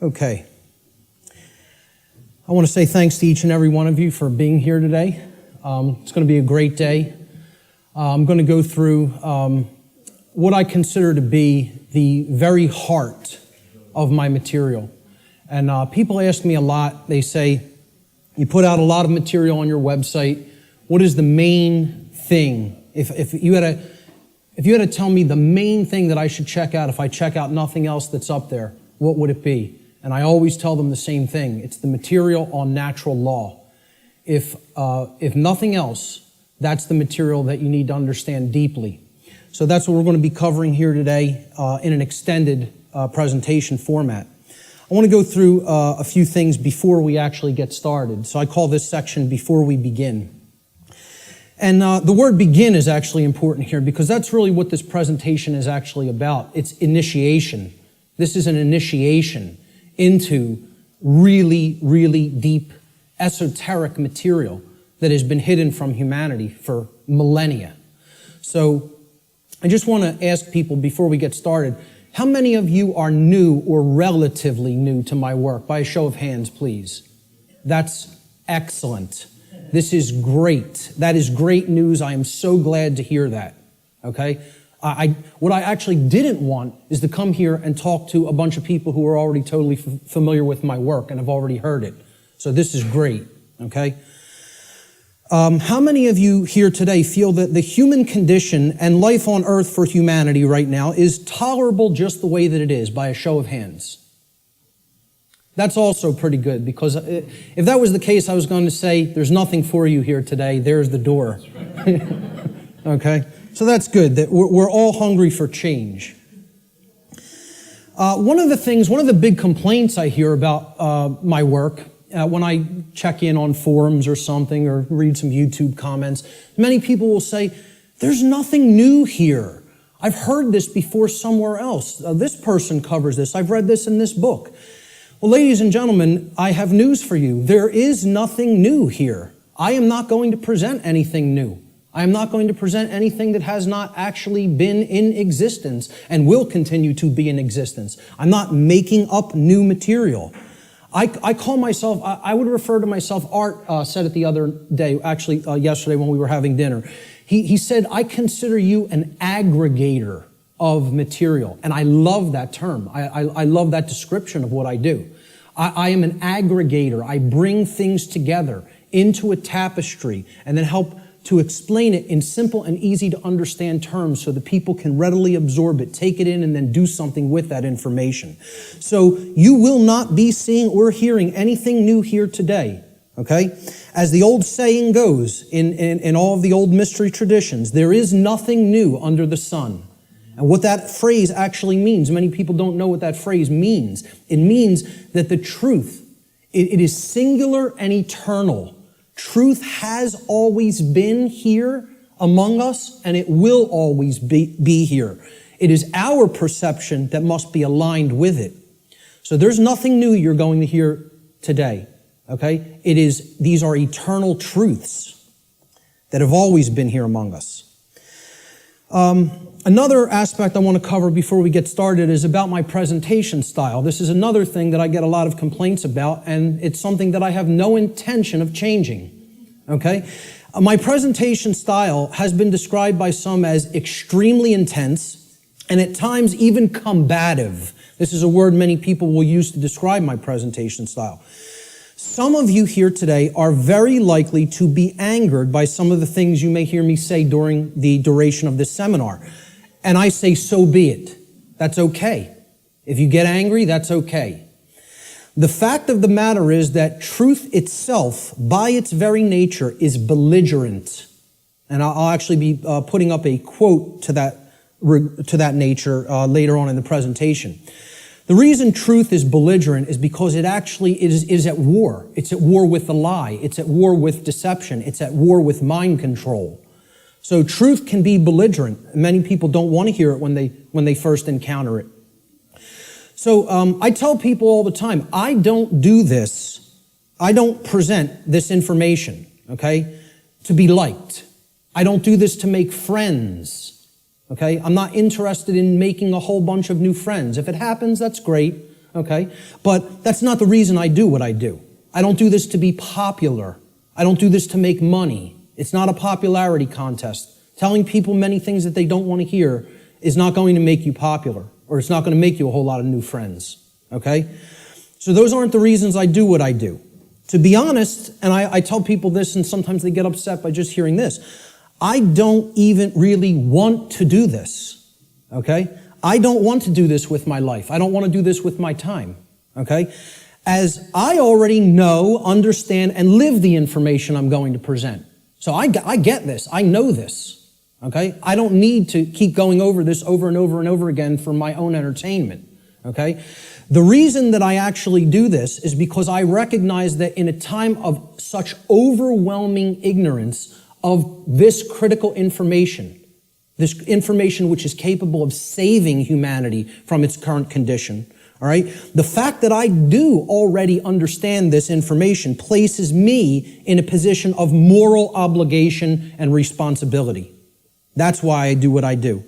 Okay. I want to say thanks to each and every one of you for being here today. It's going to be a great day. I'm going to go through what I consider to be the very heart of my material. And people ask me a lot. They say, you put out a lot of material on your website. What is the main thing? If you had to tell me the main thing that I should check out if I check out nothing else that's up there, what would it be? And I always tell them the same thing. It's the material on natural law. If nothing else, that's the material that you need to understand deeply. So that's what we're going to be covering here today in an extended presentation format. I want to go through a few things before we actually get started. So I call this section Before We Begin. And the word begin is actually important here because that's really what this presentation is actually about. It's initiation. This is an initiation into really, really deep, esoteric material that has been hidden from humanity for millennia. So I just want to ask people before we get started, how many of you are new or relatively new to my work? By a show of hands, please. That's excellent. This is great. That is great news. I am so glad to hear that. Okay? What I actually didn't want is to come here and talk to a bunch of people who are already totally familiar with my work and have already heard it. So this is great. Okay? How many of you here today feel that the human condition and life on earth for humanity right now is tolerable just the way that it is? By a show of hands. That's also pretty good because if that was the case, I was going to say, there's nothing for you here today. There's the door. Okay? So that's good, that we're all hungry for change. One of the big complaints I hear about my work, when I check in on forums or something or read some YouTube comments, many people will say, there's nothing new here. I've heard this before somewhere else. This person covers this. I've read this in this book. Well, ladies and gentlemen, I have news for you. There is nothing new here. I am not going to present anything new. I am not going to present anything that has not actually been in existence and will continue to be in existence. I'm not making up new material. I call myself, I would refer to myself, Art said it the other day, actually yesterday when we were having dinner. He said, I consider you an aggregator of material. And I love that term. I love that description of what I do. I am an aggregator. I bring things together into a tapestry and then help to explain it in simple and easy to understand terms so that people can readily absorb it, take it in, and then do something with that information. So you will not be seeing or hearing anything new here today, okay? As the old saying goes in all of the old mystery traditions, there is nothing new under the sun. And what that phrase actually means, many people don't know what that phrase means. It means that the truth, it is singular and eternal. Truth has always been here among us, and it will always be here. It is our perception that must be aligned with it. So there's nothing new you're going to hear today, okay? These are eternal truths that have always been here among us. Another aspect I want to cover before we get started is about my presentation style. This is another thing that I get a lot of complaints about, and it's something that I have no intention of changing. Okay? My presentation style has been described by some as extremely intense and at times even combative. This is a word many people will use to describe my presentation style. Some of you here today are very likely to be angered by some of the things you may hear me say during the duration of this seminar. And I say, so be it. That's okay. If you get angry, that's okay. The fact of the matter is that truth itself, by its very nature, is belligerent. And I'll actually be putting up a quote to that nature later on in the presentation. The reason truth is belligerent is because it actually is at war. It's at war with the lie. It's at war with deception. It's at war with mind control. So truth can be belligerent. Many people don't want to hear it when they first encounter it. So I tell people all the time, I don't do this. I don't present this information, okay, to be liked. I don't do this to make friends, okay? I'm not interested in making a whole bunch of new friends. If it happens, that's great. okay? But that's not the reason I do what I do. I don't do this to be popular. I don't do this to make money. It's not a popularity contest. Telling people many things that they don't want to hear is not going to make you popular, or it's not going to make you a whole lot of new friends, okay? So those aren't the reasons I do what I do. To be honest, and I tell people this, and sometimes they get upset by just hearing this, I don't even really want to do this, okay? I don't want to do this with my life. I don't want to do this with my time, okay? As I already know, understand, and live the information I'm going to present. So I get this. I know this, okay? I don't need to keep going over this over and over and over again for my own entertainment, okay? The reason that I actually do this is because I recognize that in a time of such overwhelming ignorance of this critical information, this information which is capable of saving humanity from its current condition, all right? The fact that I do already understand this information places me in a position of moral obligation and responsibility. That's why I do what I do.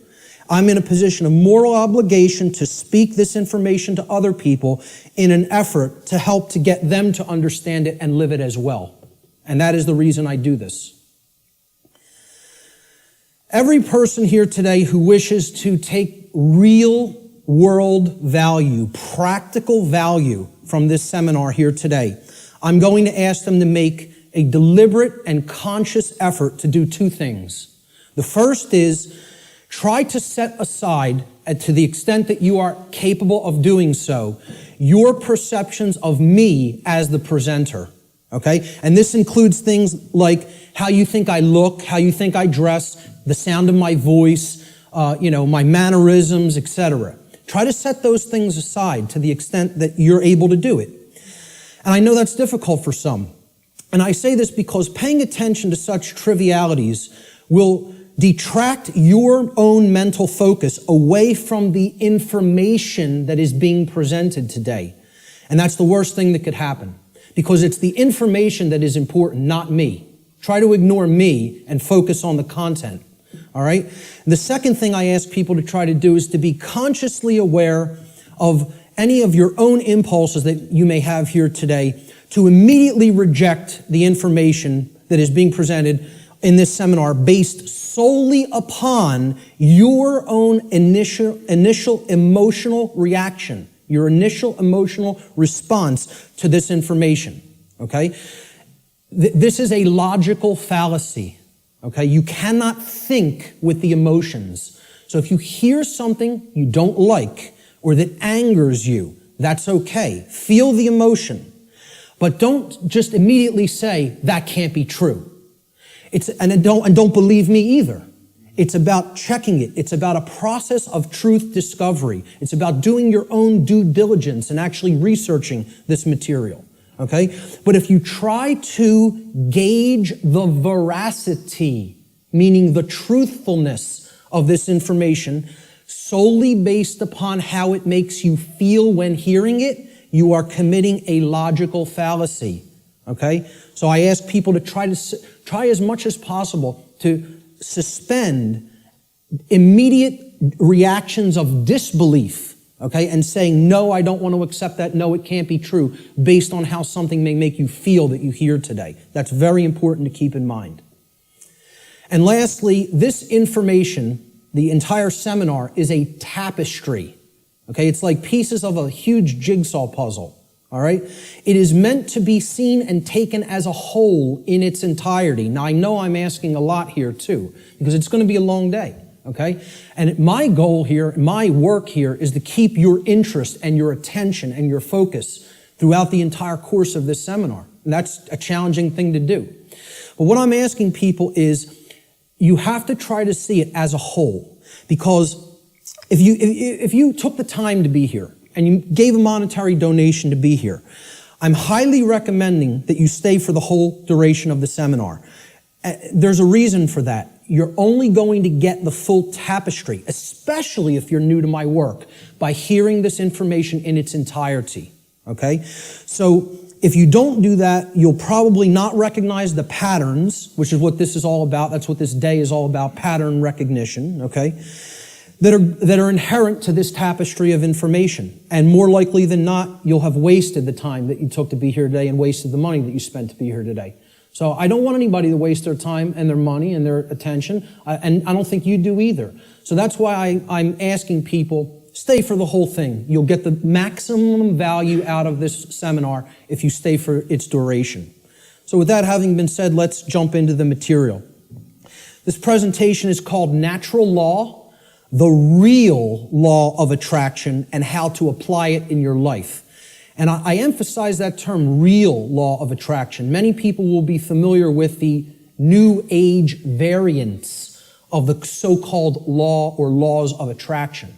I'm in a position of moral obligation to speak this information to other people in an effort to help to get them to understand it and live it as well. And that is the reason I do this. Every person here today who wishes to take real world value, practical value from this seminar here today, I'm going to ask them to make a deliberate and conscious effort to do two things. The first is try to set aside, to the extent that you are capable of doing so, your perceptions of me as the presenter, okay? And this includes things like how you think I look, how you think I dress, the sound of my voice, my mannerisms, etc. Try to set those things aside to the extent that you're able to do it. And I know that's difficult for some. And I say this because paying attention to such trivialities will detract your own mental focus away from the information that is being presented today. And that's the worst thing that could happen, because it's the information that is important, not me. Try to ignore me and focus on the content, all right? The second thing I ask people to try to do is to be consciously aware of any of your own impulses that you may have here today, to immediately reject the information that is being presented in this seminar based solely upon your own initial emotional reaction, your initial emotional response to this information, okay? This is a logical fallacy, okay? You cannot think with the emotions. So if you hear something you don't like or that angers you, that's okay. Feel the emotion, but don't just immediately say, that can't be true. And don't believe me either. It's about checking it. It's about a process of truth discovery. It's about doing your own due diligence and actually researching this material, okay? But if you try to gauge the veracity, meaning the truthfulness of this information, solely based upon how it makes you feel when hearing it, you are committing a logical fallacy, okay? So I ask people to try as much as possible to suspend immediate reactions of disbelief, okay, and saying, no, I don't want to accept that, no, it can't be true, based on how something may make you feel that you hear today. That's very important to keep in mind. And lastly, this information, the entire seminar, is a tapestry, okay? It's like pieces of a huge jigsaw puzzle. All right? It is meant to be seen and taken as a whole in its entirety. Now, I know I'm asking a lot here too, because it's going to be a long day, okay? And my goal here, my work here, is to keep your interest and your attention and your focus throughout the entire course of this seminar. And that's a challenging thing to do. But what I'm asking people is, you have to try to see it as a whole, because if you took the time to be here, and you gave a monetary donation to be here, I'm highly recommending that you stay for the whole duration of the seminar. There's a reason for that. You're only going to get the full tapestry, especially if you're new to my work, by hearing this information in its entirety, okay? So if you don't do that, you'll probably not recognize the patterns, which is what this is all about. That's what this day is all about, pattern recognition, okay? that are inherent to this tapestry of information. And more likely than not, you'll have wasted the time that you took to be here today and wasted the money that you spent to be here today. So I don't want anybody to waste their time and their money and their attention, and I don't think you do either. So that's why I'm asking people, stay for the whole thing. You'll get the maximum value out of this seminar if you stay for its duration. So with that having been said, let's jump into the material. This presentation is called Natural Law, the Real Law of Attraction, and How to Apply It in Your Life. And I emphasize that term, real law of attraction. Many people will be familiar with the New Age variants of the so-called law or laws of attraction.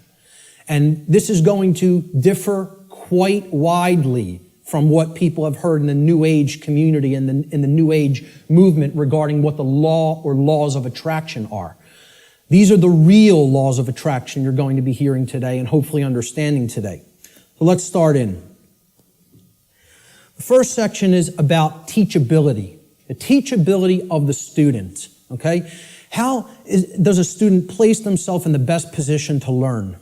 And this is going to differ quite widely from what people have heard in the New Age community and in the New Age movement regarding what the law or laws of attraction are. These are the real laws of attraction you're going to be hearing today and hopefully understanding today. So let's start in. The first section is about teachability, the teachability of the student, okay? How does a student place themselves in the best position to learn?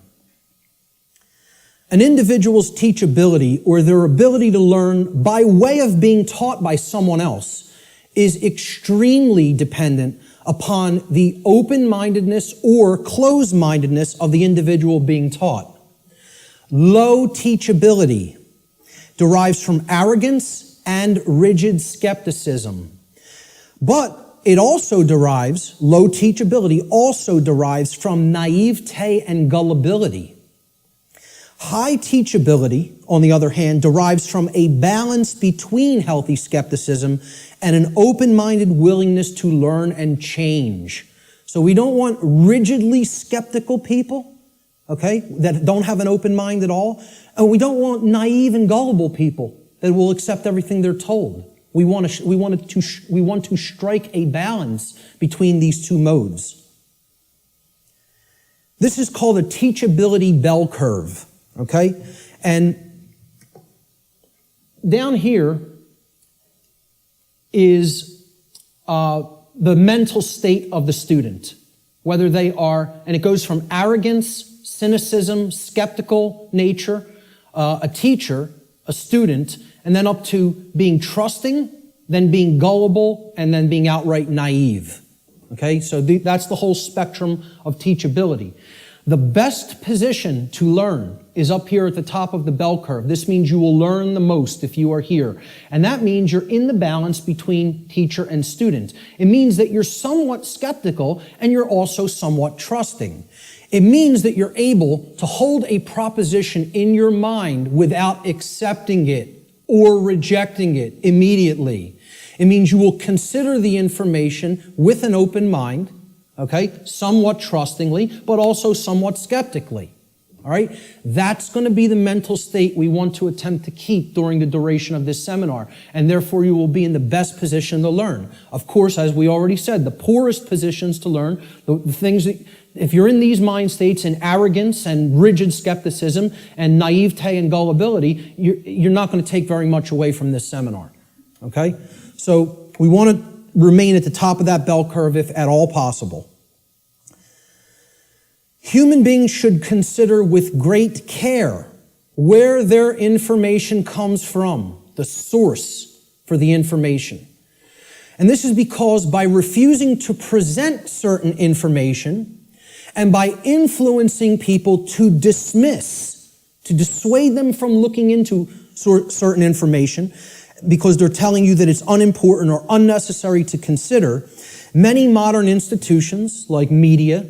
An individual's teachability, or their ability to learn by way of being taught by someone else, is extremely dependent upon the open-mindedness or closed-mindedness of the individual being taught. Low teachability derives from arrogance and rigid skepticism. But it also derives, low teachability also derives from naivete and gullibility. High teachability, on the other hand, derives from a balance between healthy skepticism and an open-minded willingness to learn and change. So we don't want rigidly skeptical people, okay, that don't have an open mind at all. And we don't want naive and gullible people that will accept everything they're told. We want to strike a balance between these two modes. This is called a teachability bell curve, okay? And down here is the mental state of the student, whether they are, and it goes from arrogance, cynicism, skeptical nature, a teacher, a student, and then up to being trusting, then being gullible, and then being outright naive. Okay, so that's the whole spectrum of teachability. The best position to learn is up here at the top of the bell curve. This means you will learn the most if you are here. And that means you're in the balance between teacher and student. It means that you're somewhat skeptical and you're also somewhat trusting. It means that you're able to hold a proposition in your mind without accepting it or rejecting it immediately. It means you will consider the information with an open mind, okay, somewhat trustingly, but also somewhat skeptically. All right? That's going to be the mental state we want to attempt to keep during the duration of this seminar, and therefore you will be in the best position to learn. Of course, as we already said, the poorest positions to learn, the things that, if you're in these mind states in arrogance and rigid skepticism and naivete and gullibility, you're not going to take very much away from this seminar. Okay? So we want to remain at the top of that bell curve if at all possible. Human beings should consider with great care where their information comes from, the source for the information. And this is because by refusing to present certain information and by influencing people to dismiss, to dissuade them from looking into certain information because they're telling you that it's unimportant or unnecessary to consider, many modern institutions like media,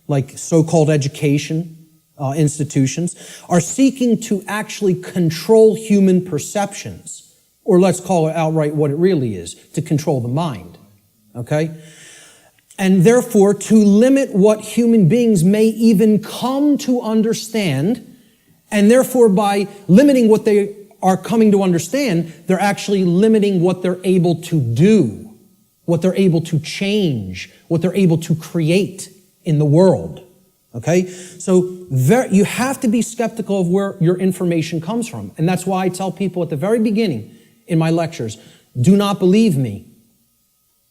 like so-called education institutions, are seeking to actually control human perceptions, or let's call it outright what it really is, to control the mind, okay? And therefore, to limit what human beings may even come to understand, and therefore by limiting what they are coming to understand, they're actually limiting what they're able to do, what they're able to change, what they're able to create in the world, okay? So you have to be skeptical of where your information comes from. And that's why I tell people at the very beginning in my lectures, do not believe me.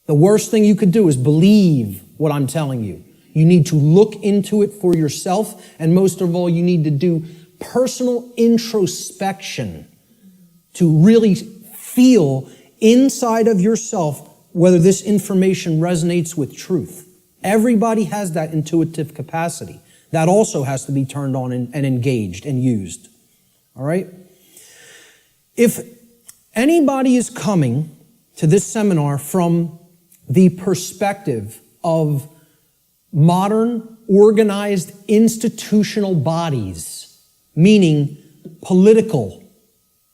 The worst thing you could do is believe what I'm telling you. You need to look into it for yourself. And most of all, you need to do personal introspection to really feel inside of yourself whether this information resonates with truth. Everybody has that intuitive capacity. That also has to be turned on and engaged and used. All right? If anybody is coming to this seminar from the perspective of modern, organized, institutional bodies, meaning political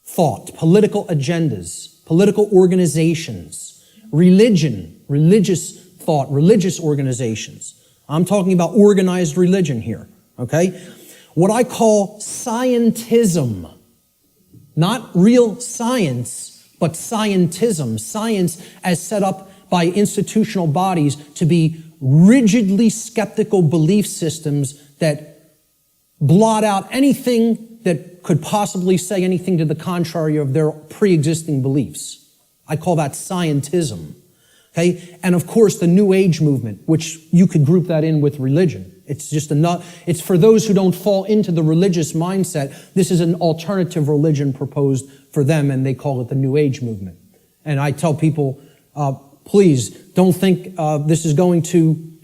thought, political agendas, political organizations, religion, religious thought, religious organizations. I'm talking about organized religion here, okay? What I call scientism, not real science, but scientism. Science as set up by institutional bodies to be rigidly skeptical belief systems that blot out anything that could possibly say anything to the contrary of their pre-existing beliefs. I call that scientism. Okay? And of course, the New Age movement, which you could group that in with religion. It's just it's for those who don't fall into the religious mindset. This is an alternative religion proposed for them, and they call it the New Age movement. And I tell people, please don't think this is going to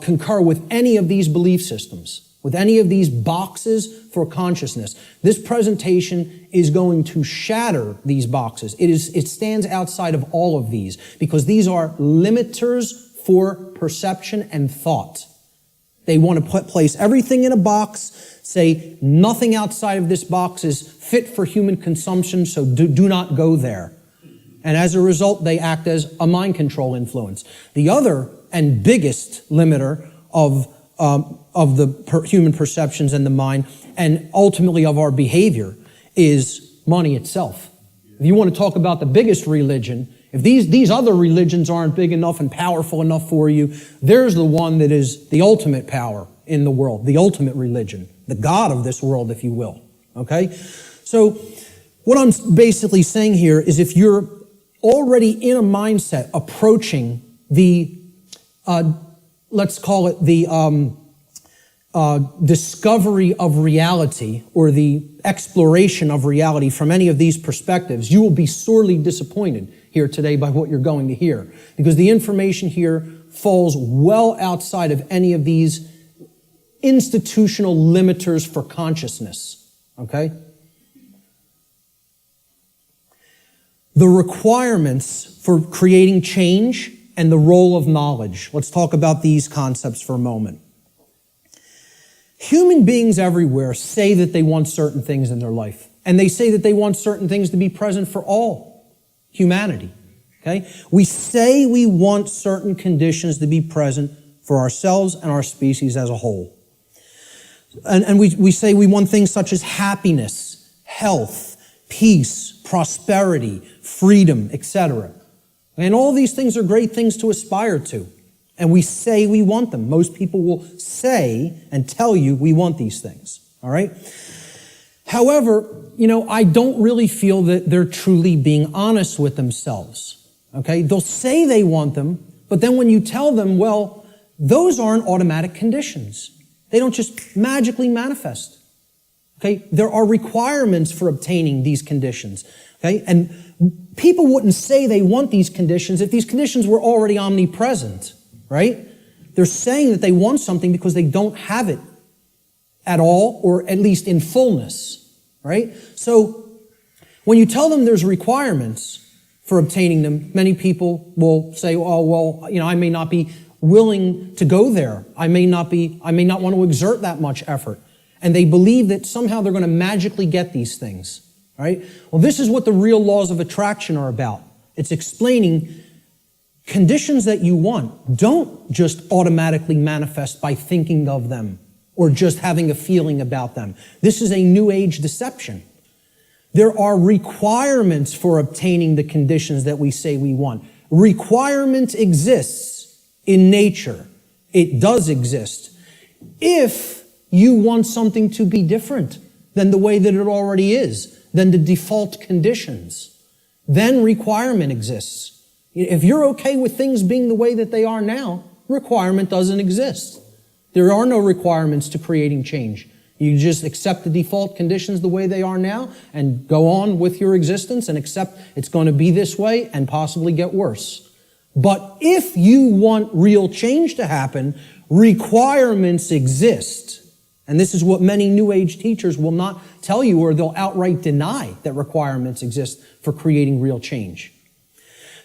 concur with any of these belief systems, with any of these boxes for consciousness. This presentation is going to shatter these boxes. It stands outside of all of these because these are limiters for perception and thought. They want to place everything in a box, say nothing outside of this box is fit for human consumption, so do not go there. And as a result, they act as a mind control influence. The other and biggest limiter of the human perceptions and the mind, and ultimately of our behavior, is money itself. If you want to talk about the biggest religion, if these other religions aren't big enough and powerful enough for you, there's the one that is the ultimate power in the world, the ultimate religion, the God of this world, if you will. Okay? So what I'm basically saying here is if you're already in a mindset approaching the, let's call it the discovery of reality or the exploration of reality from any of these perspectives, you will be sorely disappointed here today by what you're going to hear, because the information here falls well outside of any of these institutional limiters for consciousness, okay? The requirements for creating change and the role of knowledge. Let's talk about these concepts for a moment. Human beings everywhere say that they want certain things in their life, and they say that they want certain things to be present for all humanity, okay? We say we want certain conditions to be present for ourselves and our species as a whole. And we say we want things such as happiness, health, peace, prosperity, freedom, etc. And all these things are great things to aspire to. And we say we want them. Most people will say and tell you we want these things, all right? However, I don't really feel that they're truly being honest with themselves, okay? They'll say they want them, but then when you tell them, well, those aren't automatic conditions. They don't just magically manifest, okay? There are requirements for obtaining these conditions, okay? And people wouldn't say they want these conditions if these conditions were already omnipresent, right? They're saying that they want something because they don't have it at all, or at least in fullness, right? So when you tell them there's requirements for obtaining them, many people will say, oh, well, I may not be willing to go there. I may not want to exert that much effort. And they believe that somehow they're going to magically get these things, right? Well, this is what the real laws of attraction are about. It's explaining conditions that you want don't just automatically manifest by thinking of them or just having a feeling about them. This is a New Age deception. There are requirements for obtaining the conditions that we say we want. Requirement exists in nature. It does exist. If you want something to be different than the way that it already is, than the default conditions, then requirement exists. If you're okay with things being the way that they are now, requirement doesn't exist. There are no requirements to creating change. You just accept the default conditions the way they are now and go on with your existence and accept it's going to be this way and possibly get worse. But if you want real change to happen, requirements exist. And this is what many New Age teachers will not tell you, or they'll outright deny that requirements exist for creating real change.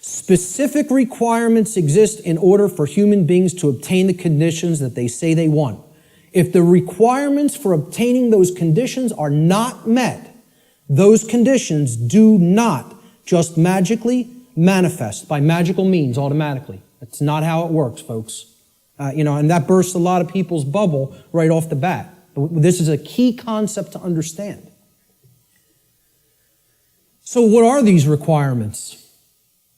Specific requirements exist in order for human beings to obtain the conditions that they say they want. If the requirements for obtaining those conditions are not met, those conditions do not just magically manifest by magical means automatically. That's not how it works, folks. And that bursts a lot of people's bubble right off the bat. This is a key concept to understand. So what are these requirements?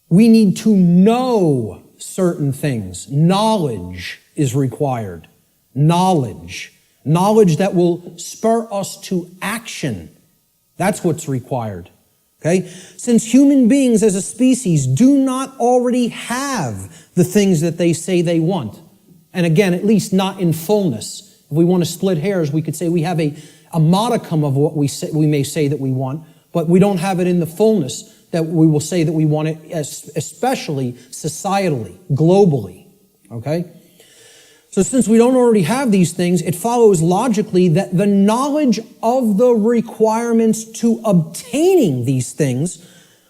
We need to know certain things. Knowledge is required. Knowledge. Knowledge that will spur us to action. That's what's required. Okay? Since human beings as a species do not already have the things that they say they want, and again, at least not in fullness. If we want to split hairs, we could say we have a modicum of what we may say that we want, but we don't have it in the fullness that we will say that we want it, especially societally, globally. Okay? So since we don't already have these things, it follows logically that the knowledge of the requirements to obtaining these things,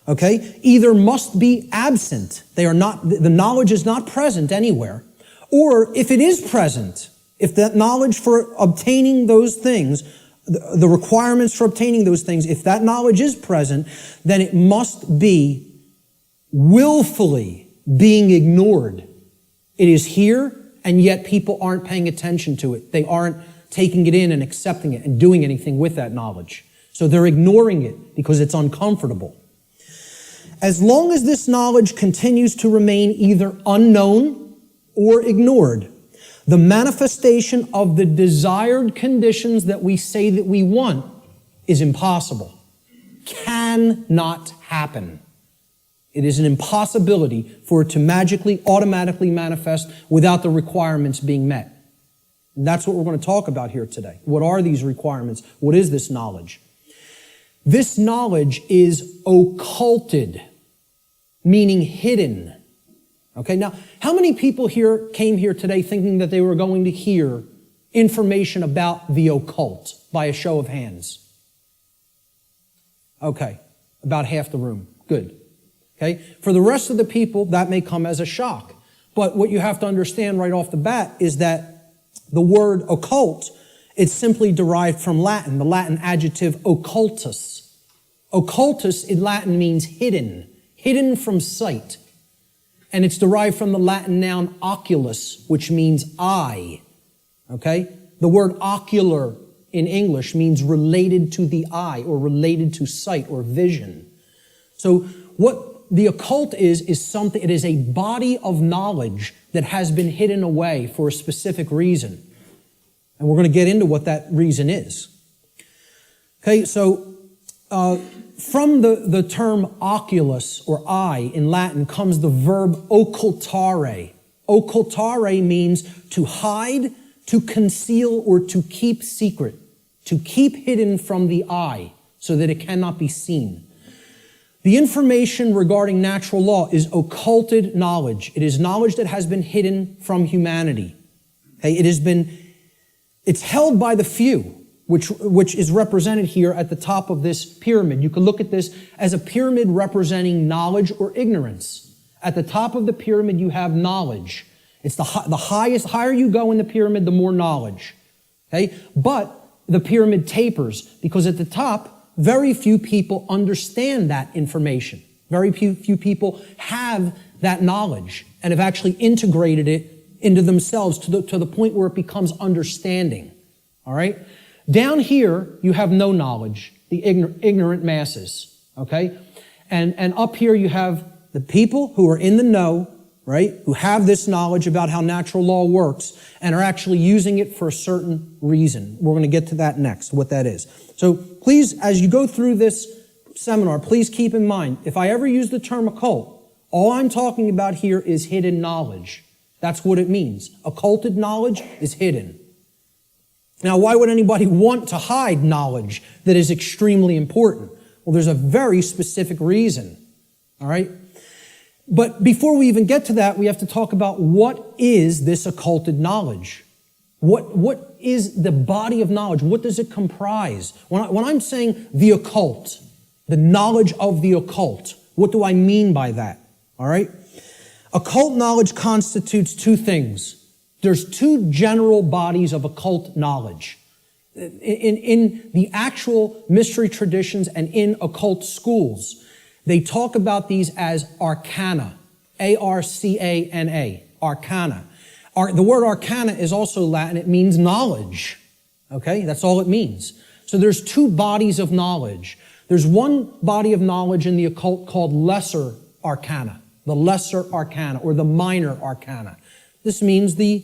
okay, either must be absent. The knowledge is not present anywhere. Or if it is present, if that knowledge for obtaining those things, the requirements for obtaining those things, if that knowledge is present, then it must be willfully being ignored. It is here, and yet people aren't paying attention to it. They aren't taking it in and accepting it and doing anything with that knowledge. So they're ignoring it because it's uncomfortable. As long as this knowledge continues to remain either unknown or ignored, the manifestation of the desired conditions that we say that we want is impossible. Cannot happen. It is an impossibility for it to magically, automatically manifest without the requirements being met. And that's what we're going to talk about here today. What are these requirements? What is this knowledge? This knowledge is occulted, meaning hidden. Okay, now, how many people here came here today thinking that they were going to hear information about the occult by a show of hands? Okay, about half the room. Good. Okay, for the rest of the people, that may come as a shock. But what you have to understand right off the bat is that the word occult, it's simply derived from Latin, the Latin adjective occultus. Occultus in Latin means hidden, hidden from sight. And it's derived from the Latin noun oculus, which means eye. Okay? The word ocular in English means related to the eye or related to sight or vision. So what the occult is something, it is a body of knowledge that has been hidden away for a specific reason. And we're going to get into what that reason is. Okay, so from the term oculus or eye in Latin comes the verb occultare. Occultare means to hide, to conceal, or to keep secret. To keep hidden from the eye so that it cannot be seen. The information regarding natural law is occulted knowledge. It is knowledge that has been hidden from humanity. Okay, it's held by the few. Which is represented here at the top of this pyramid. You can look at this as a pyramid representing knowledge or ignorance. At the top of the pyramid, you have knowledge. It's the higher you go in the pyramid, the more knowledge. Okay? But the pyramid tapers because at the top, very few people understand that information. Very few people have that knowledge and have actually integrated it into themselves to the point where it becomes understanding. All right? Down here, you have no knowledge, the ignorant masses, okay? And up here you have the people who are in the know, right? Who have this knowledge about how natural law works and are actually using it for a certain reason. We're going to get to that next, what that is. So please, as you go through this seminar, please keep in mind, if I ever use the term occult, all I'm talking about here is hidden knowledge. That's what it means. Occulted knowledge is hidden. Now, why would anybody want to hide knowledge that is extremely important? Well, there's a very specific reason, all right? But before we even get to that, we have to talk about what is this occulted knowledge? What is the body of knowledge? What does it comprise? When I'm saying the occult, the knowledge of the occult, what do I mean by that? All right? Occult knowledge constitutes two things. There's two general bodies of occult knowledge. In the actual mystery traditions and in occult schools, they talk about these as arcana, A-R-C-A-N-A, arcana. The word arcana is also Latin. It means knowledge, okay? That's all it means. So there's two bodies of knowledge. There's one body of knowledge in the occult called lesser arcana, the lesser arcana or the minor arcana. This means the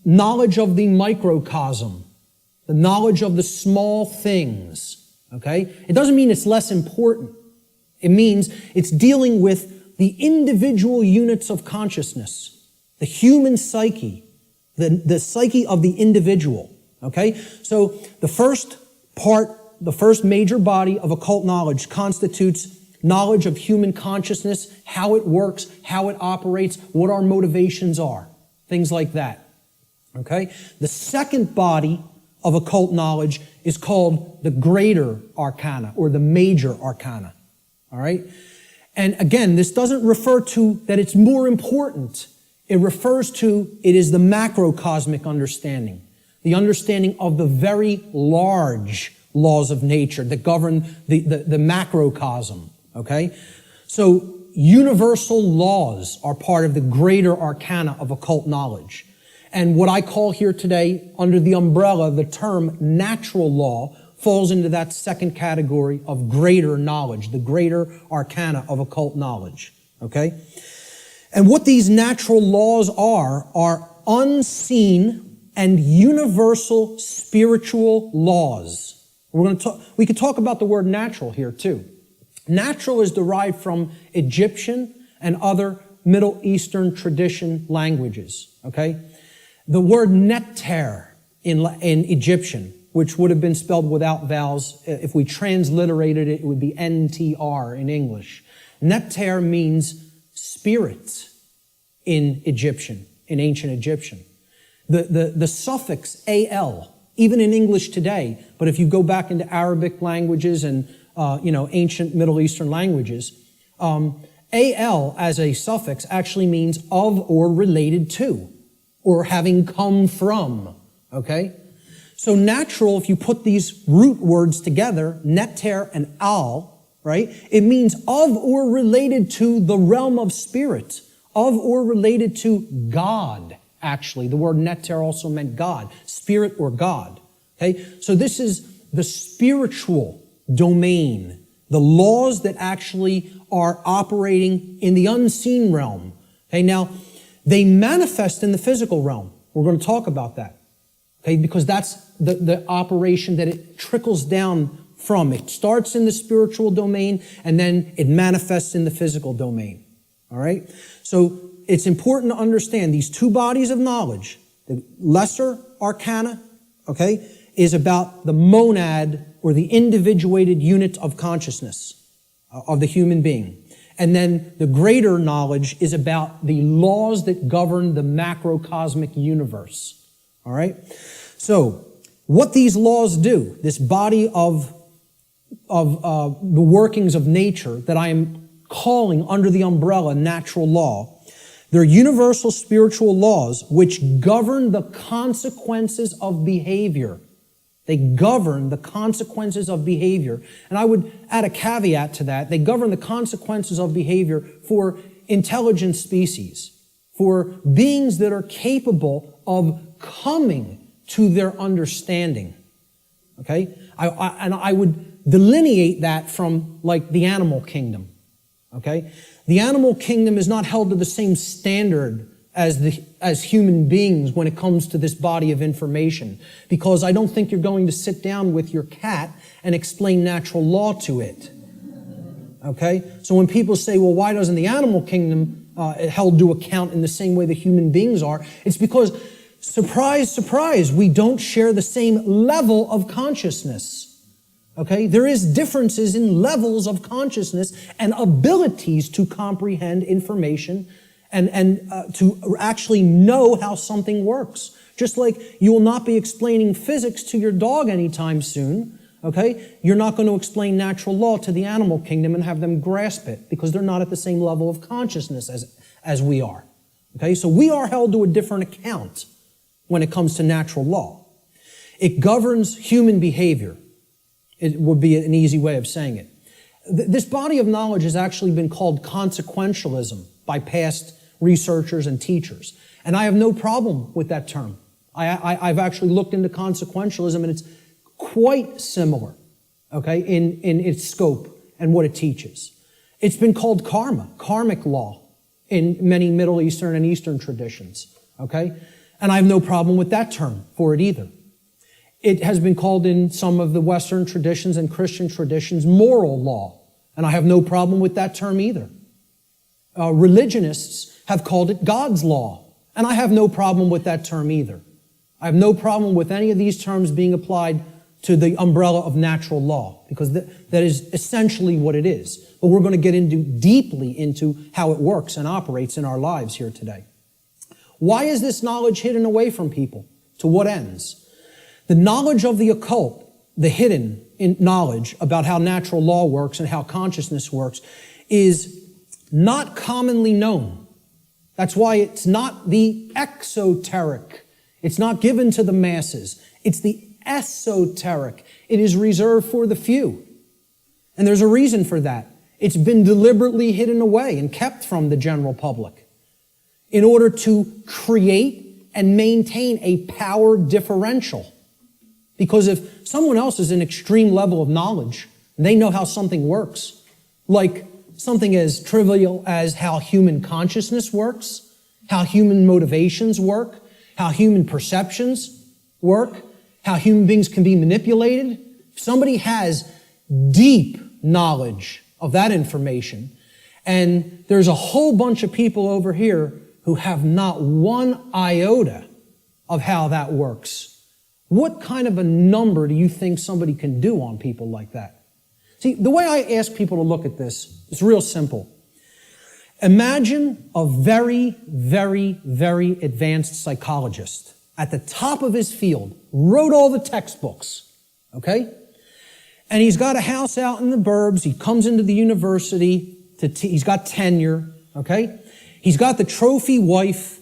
knowledge of the microcosm, the knowledge of the small things, okay? It doesn't mean it's less important. It means it's dealing with the individual units of consciousness, the human psyche, the psyche of the individual, okay? So the first major body of occult knowledge constitutes knowledge of human consciousness, how it works, how it operates, what our motivations are, things like that, okay? The second body of occult knowledge is called the greater arcana or the major arcana, all right? And again, this doesn't refer to that it's more important. It refers to it is the macrocosmic understanding, the understanding of the very large laws of nature that govern the macrocosm, okay? So universal laws are part of the greater arcana of occult knowledge. And what I call here today, under the umbrella, the term natural law, falls into that second category of greater knowledge, the greater arcana of occult knowledge, okay? And what these natural laws are unseen and universal spiritual laws. We could talk about the word natural here too. Natural is derived from Egyptian and other Middle Eastern tradition languages, okay? The word neter in Egyptian, which would have been spelled without vowels, if we transliterated it, it would be N-T-R in English. Neter means spirit in Egyptian, in ancient Egyptian. The suffix al, even in English today, but if you go back into Arabic languages and ancient Middle Eastern languages, al as a suffix actually means of or related to, or having come from, okay? So natural, if you put these root words together, neter and al, right? It means of or related to the realm of spirit, of or related to God, actually. The word neter also meant God, spirit or God, okay? So this is the spiritual domain, the laws that actually are operating in the unseen realm, okay? Now, they manifest in the physical realm. We're going to talk about that, okay? Because that's the operation that it trickles down from. It starts in the spiritual domain and then it manifests in the physical domain, all right? So it's important to understand these two bodies of knowledge. The lesser arcana, okay, is about the monad or the individuated unit of consciousness of the human being. And then the greater knowledge is about the laws that govern the macrocosmic universe. All right? So, what these laws do, this body of the workings of nature that I am calling under the umbrella natural law, they're universal spiritual laws which govern the consequences of behavior. They govern the consequences of behavior. And I would add a caveat to that. They govern the consequences of behavior for intelligent species, for beings that are capable of coming to their understanding. Okay? I would delineate that from like the animal kingdom. Okay? The animal kingdom is not held to the same standard as human beings when it comes to this body of information, because I don't think you're going to sit down with your cat and explain natural law to it. Okay? So when people say, well, why doesn't the animal kingdom held to account in the same way that human beings are. It's because, surprise, surprise, we don't share the same level of consciousness. Okay? There is differences in levels of consciousness and abilities to comprehend information and to actually know how something works. Just like you will not be explaining physics to your dog anytime soon, okay? You're not going to explain natural law to the animal kingdom and have them grasp it because they're not at the same level of consciousness as we are. Okay? So we are held to a different account when it comes to natural law. It governs human behavior. It would be an easy way of saying it. This body of knowledge has actually been called consequentialism by past researchers and teachers. And I have no problem with that term. I've actually looked into consequentialism, and it's quite similar, okay, in its scope and what it teaches. It's been called karma, karmic law, in many Middle Eastern and Eastern traditions, okay? And I have no problem with that term for it either. It has been called in some of the Western traditions and Christian traditions moral law, and I have no problem with that term either. Religionists have called it God's law, and I have no problem with that term either. I have no problem with any of these terms being applied to the umbrella of natural law, because that is essentially what it is. But we're going to get deeply into how it works and operates in our lives here today. Why is this knowledge hidden away from people? To what ends? The knowledge of the occult, the hidden knowledge about how natural law works and how consciousness works, is not commonly known. That's why it's not the exoteric. It's not given to the masses. It's the esoteric. It is reserved for the few. And there's a reason for that. It's been deliberately hidden away and kept from the general public in order to create and maintain a power differential. Because if someone else is an extreme level of knowledge, and they know how something works, like something as trivial as how human consciousness works, how human motivations work, how human perceptions work, how human beings can be manipulated. If somebody has deep knowledge of that information, and there's a whole bunch of people over here who have not one iota of how that works, what kind of a number do you think somebody can do on people like that? See, the way I ask people to look at this is real simple. Imagine a very, very, very advanced psychologist at the top of his field, wrote all the textbooks, okay? And he's got a house out in the burbs. He comes into the university. He's got tenure, okay? He's got the trophy wife,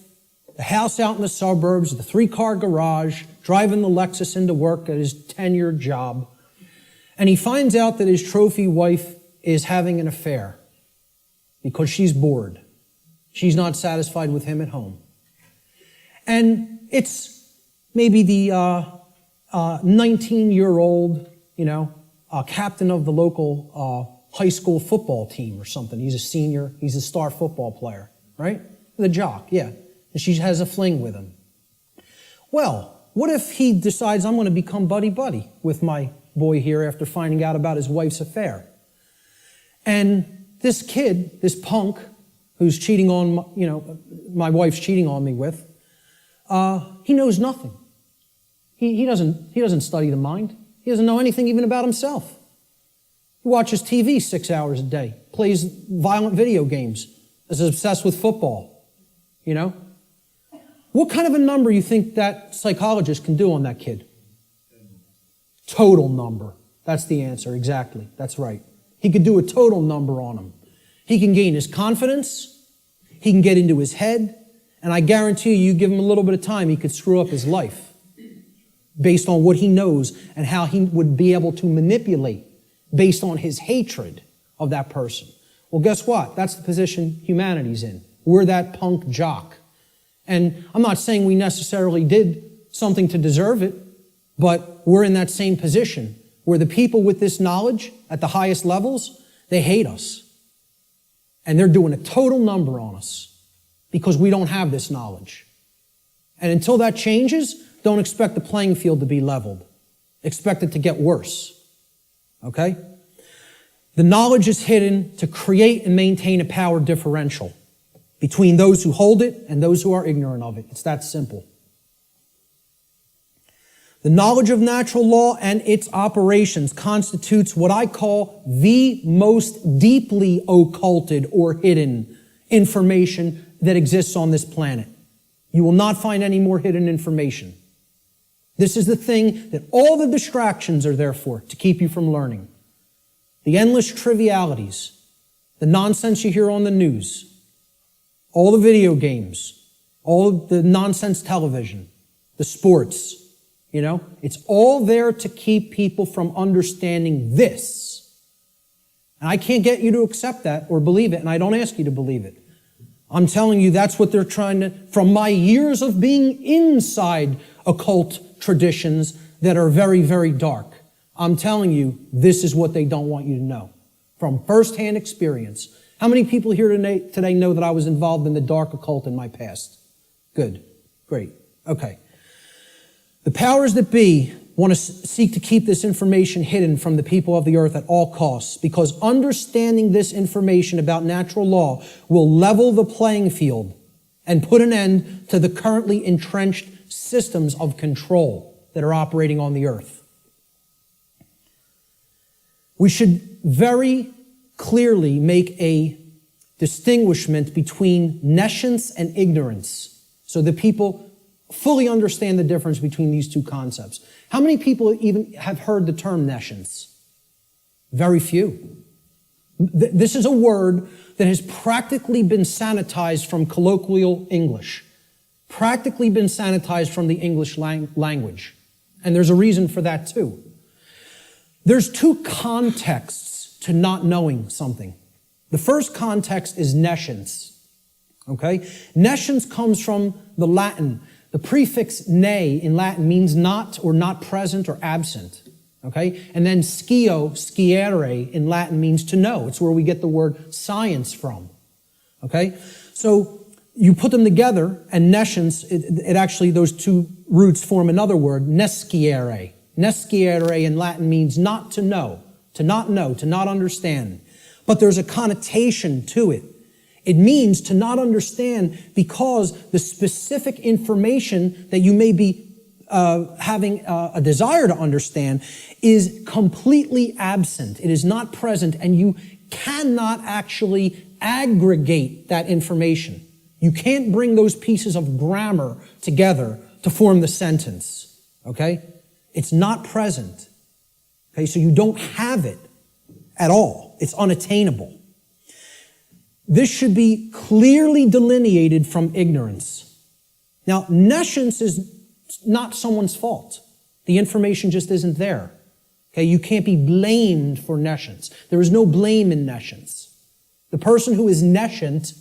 the house out in the suburbs, the 3-car garage, driving the Lexus into work at his tenured job. And he finds out that his trophy wife is having an affair because she's bored. She's not satisfied with him at home. And it's maybe the 19-year-old, captain of the local high school football team or something. He's a senior. He's a star football player, right? The jock, yeah. And she has a fling with him. Well, what if he decides, I'm going to become buddy-buddy with my boy here after finding out about his wife's affair? And this kid, this punk, who's cheating on, my wife's cheating on me with, he knows nothing. He doesn't study the mind. He doesn't know anything even about himself. He watches TV 6 hours a day, plays violent video games, is obsessed with football, What kind of a number you think that psychologist can do on that kid? Total number. That's the answer, exactly. That's right. He could do a total number on him. He can gain his confidence. He can get into his head. And I guarantee you give him a little bit of time, he could screw up his life based on what he knows and how he would be able to manipulate based on his hatred of that person. Well, guess what? That's the position humanity's in. We're that punk jock. And I'm not saying we necessarily did something to deserve it, but we're in that same position where the people with this knowledge at the highest levels, they hate us. And they're doing a total number on us because we don't have this knowledge. And until that changes, don't expect the playing field to be leveled. Expect it to get worse. Okay? The knowledge is hidden to create and maintain a power differential. between those who hold it and those who are ignorant of it. It's that simple. The knowledge of natural law and its operations constitutes what I call the most deeply occulted or hidden information that exists on this planet. You will not find any more hidden information. This is the thing that all the distractions are there for, to keep you from learning. The endless trivialities, the nonsense you hear on the news, all the video games, all the nonsense television, the sports, it's all there to keep people from understanding this. And I can't get you to accept that or believe it, and I don't ask you to believe it. I'm telling you that's what they're trying to, from my years of being inside occult traditions that are very, very dark. I'm telling you, this is what they don't want you to know. From firsthand experience. How many people here today know that I was involved in the dark occult in my past? Good. Great. Okay. The powers that be want to seek to keep this information hidden from the people of the earth at all costs, because understanding this information about natural law will level the playing field and put an end to the currently entrenched systems of control that are operating on the earth. We should very clearly make a distinguishment between nescience and ignorance so that people fully understand the difference between these two concepts. How many people even have heard the term nescience? Very few. This is a word that has practically been sanitized from colloquial English, practically been sanitized from the English language. And there's a reason for that too. There's two contexts to not knowing something. The first context is nescience. Okay? Nescience comes from the Latin. The prefix ne in Latin means not or not present or absent. Okay? And then sciere in Latin means to know. It's where we get the word science from. Okay? So you put them together, and nescience, it actually, those two roots form another word, nesciere. Nesciere in Latin means not to know, to not understand. But there's a connotation to it. It means to not understand because the specific information that you may be having a desire to understand is completely absent. It is not present, and you cannot actually aggregate that information. You can't bring those pieces of grammar together to form the sentence. Okay? It's not present. Okay? So you don't have it at all. It's unattainable. This should be clearly delineated from ignorance. Now, nescience is not someone's fault. The information just isn't there. Okay? You can't be blamed for nescience. There is no blame in nescience. The person who is nescient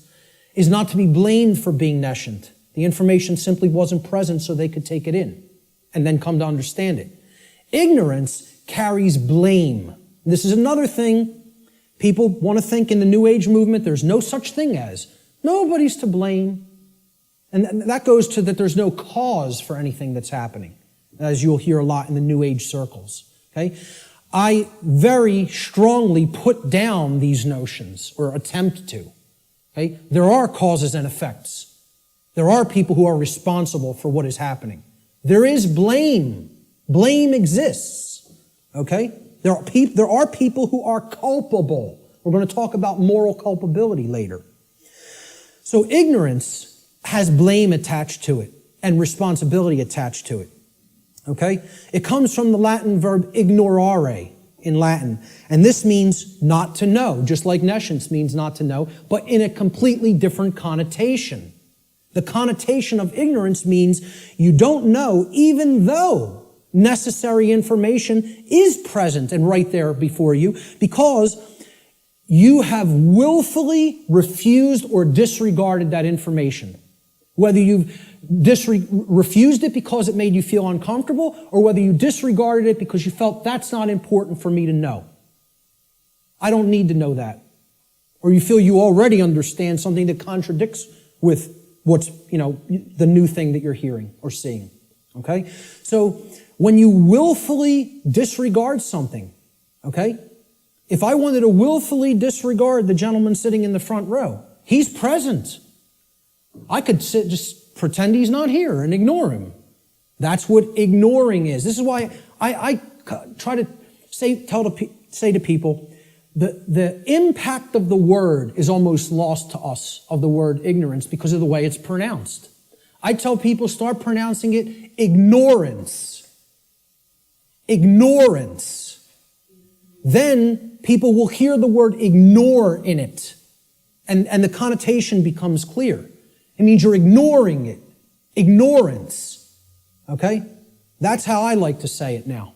is not to be blamed for being nescient. The information simply wasn't present so they could take it in and then come to understand it. Ignorance carries blame. This is another thing. People want to think in the New Age movement there's no such thing as. Nobody's to blame. And that goes to that there's no cause for anything that's happening, as you'll hear a lot in the New Age circles. Okay? I very strongly put down these notions, or attempt to. Okay? There are causes and effects. There are people who are responsible for what is happening. There is blame. Blame exists. Okay? There are people who are culpable. We're going to talk about moral culpability later. So ignorance has blame attached to it and responsibility attached to it. Okay? It comes from the Latin verb ignorare in Latin. And this means not to know, just like nescience means not to know, but in a completely different connotation. The connotation of ignorance means you don't know even though necessary information is present and right there before you, because you have willfully refused or disregarded that information. Whether you've refused it because it made you feel uncomfortable, or whether you disregarded it because you felt that's not important for me to know. I don't need to know that. Or you feel you already understand something that contradicts with what's, the new thing that you're hearing or seeing. Okay? So when you willfully disregard something, okay? If I wanted to willfully disregard the gentleman sitting in the front row, he's present. I could just pretend he's not here and ignore him. That's what ignoring is. This is why I try to say to people, the impact of the word is almost lost to us, of the word ignorance, because of the way it's pronounced. I tell people, start pronouncing it ignorance. Ignorance. Then people will hear the word ignore in it, and the connotation becomes clear. It means you're ignoring it. Ignorance. Okay? That's how I like to say it now,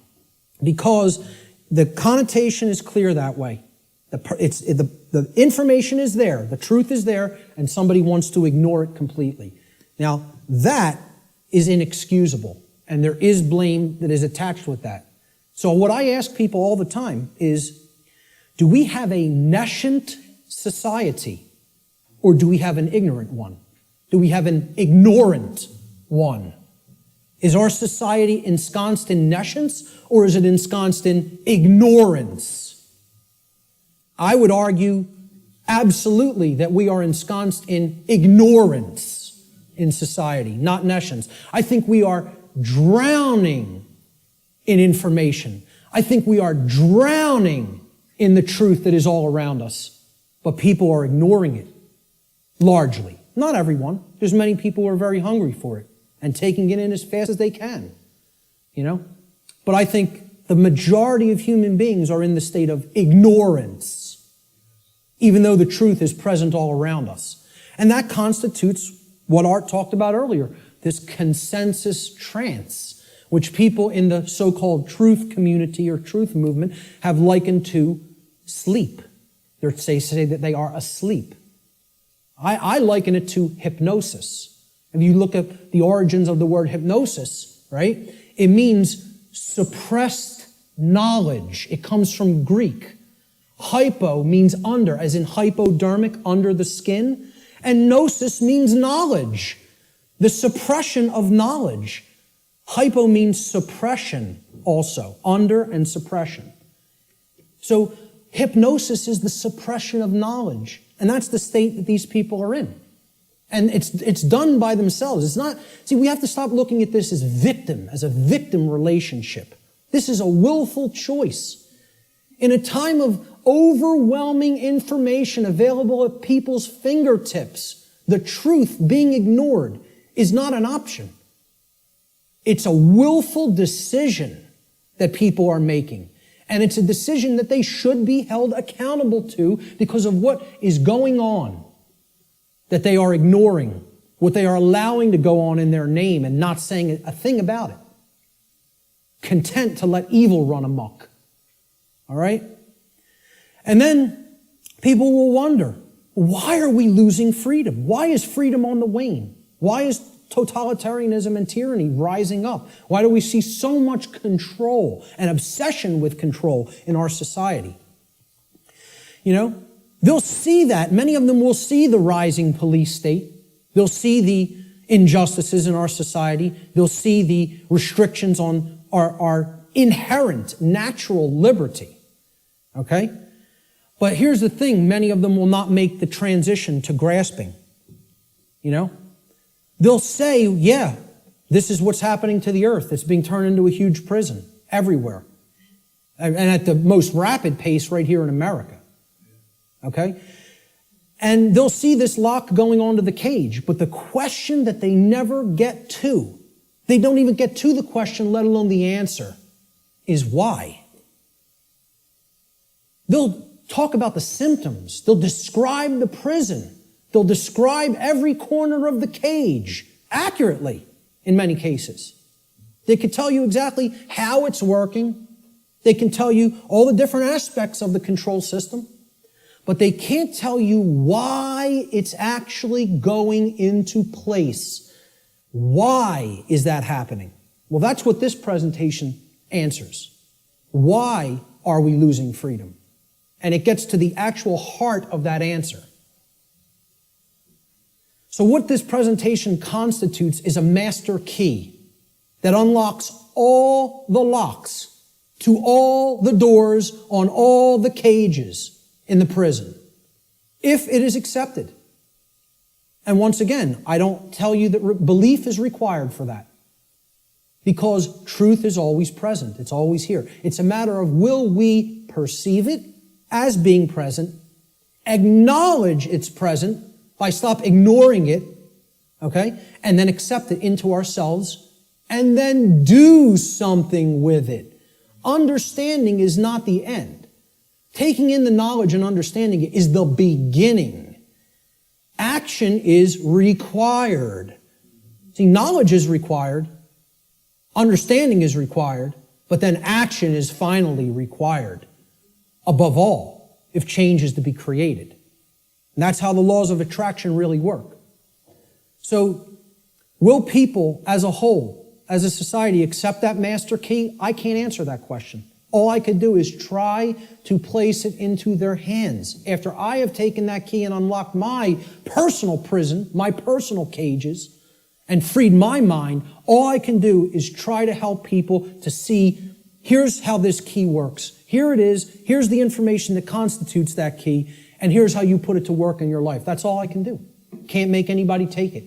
because the connotation is clear that way. The information is there, the truth is there, and somebody wants to ignore it completely. Now, that is inexcusable, and there is blame that is attached with that. So what I ask people all the time is, do we have a nescient society, or do we have an ignorant one? Do we have an ignorant one? Is our society ensconced in nescience, or is it ensconced in ignorance? I would argue absolutely that we are ensconced in ignorance in society, not nescience. I think we are drowning in information. I think we are drowning in the truth that is all around us, but people are ignoring it, largely. Not everyone. There's many people who are very hungry for it and taking it in as fast as they can, you know? But I think the majority of human beings are in the state of ignorance, even though the truth is present all around us. And that constitutes what Art talked about earlier, this consensus trance, which people in the so-called truth community or truth movement have likened to sleep. They say that they are asleep. I liken it to hypnosis. If you look at the origins of the word hypnosis, right, it means suppressed knowledge. It comes from Greek. Hypo means under, as in hypodermic, under the skin. And gnosis means knowledge, the suppression of knowledge. Hypo means suppression also, under and suppression. So hypnosis is the suppression of knowledge. And that's the state that these people are in. And it's done by themselves. It's not, see, we have to stop looking at this as a victim relationship. This is a willful choice. In a time of overwhelming information available at people's fingertips, the truth being ignored is not an option. It's a willful decision that people are making. And it's a decision that they should be held accountable to because of what is going on, that they are ignoring, what they are allowing to go on in their name and not saying a thing about it. Content to let evil run amok. All right? And then people will wonder, why are we losing freedom? Why is freedom on the wane? Why is totalitarianism and tyranny rising up? Why do we see so much control and obsession with control in our society? You know, they'll see that. Many of them will see the rising police state. They'll see the injustices in our society. They'll see the restrictions on our inherent natural liberty. Okay? But here's the thing, many of them will not make the transition to grasping. You know? They'll say, yeah, this is what's happening to the earth. It's being turned into a huge prison everywhere. And at the most rapid pace right here in America. Okay? And they'll see this lock going onto the cage. But the question that they never get to, they don't even get to the question, let alone the answer, is why? They'll talk about the symptoms. They'll describe the prison. They'll describe every corner of the cage accurately in many cases. They can tell you exactly how it's working. They can tell you all the different aspects of the control system. But they can't tell you why it's actually going into place. Why is that happening? Well, that's what this presentation answers. Why are we losing freedom? And it gets to the actual heart of that answer. So what this presentation constitutes is a master key that unlocks all the locks to all the doors on all the cages in the prison, if it is accepted. And once again, I don't tell you that belief is required for that. Because truth is always present. It's always here. It's a matter of, will we perceive it as being present, acknowledge it's present by stop ignoring it, okay, and then accept it into ourselves, and then do something with it. Understanding is not the end. Taking in the knowledge and understanding it is the beginning. Action is required. See, knowledge is required, understanding is required, but then action is finally required. Above all, if change is to be created. And that's how the laws of attraction really work. So, will people as a whole, as a society, accept that master key? I can't answer that question. All I could do is try to place it into their hands. After I have taken that key and unlocked my personal prison, my personal cages, and freed my mind, all I can do is try to help people to see, here's how this key works. Here it is. Here's the information that constitutes that key. And here's how you put it to work in your life. That's all I can do. Can't make anybody take it.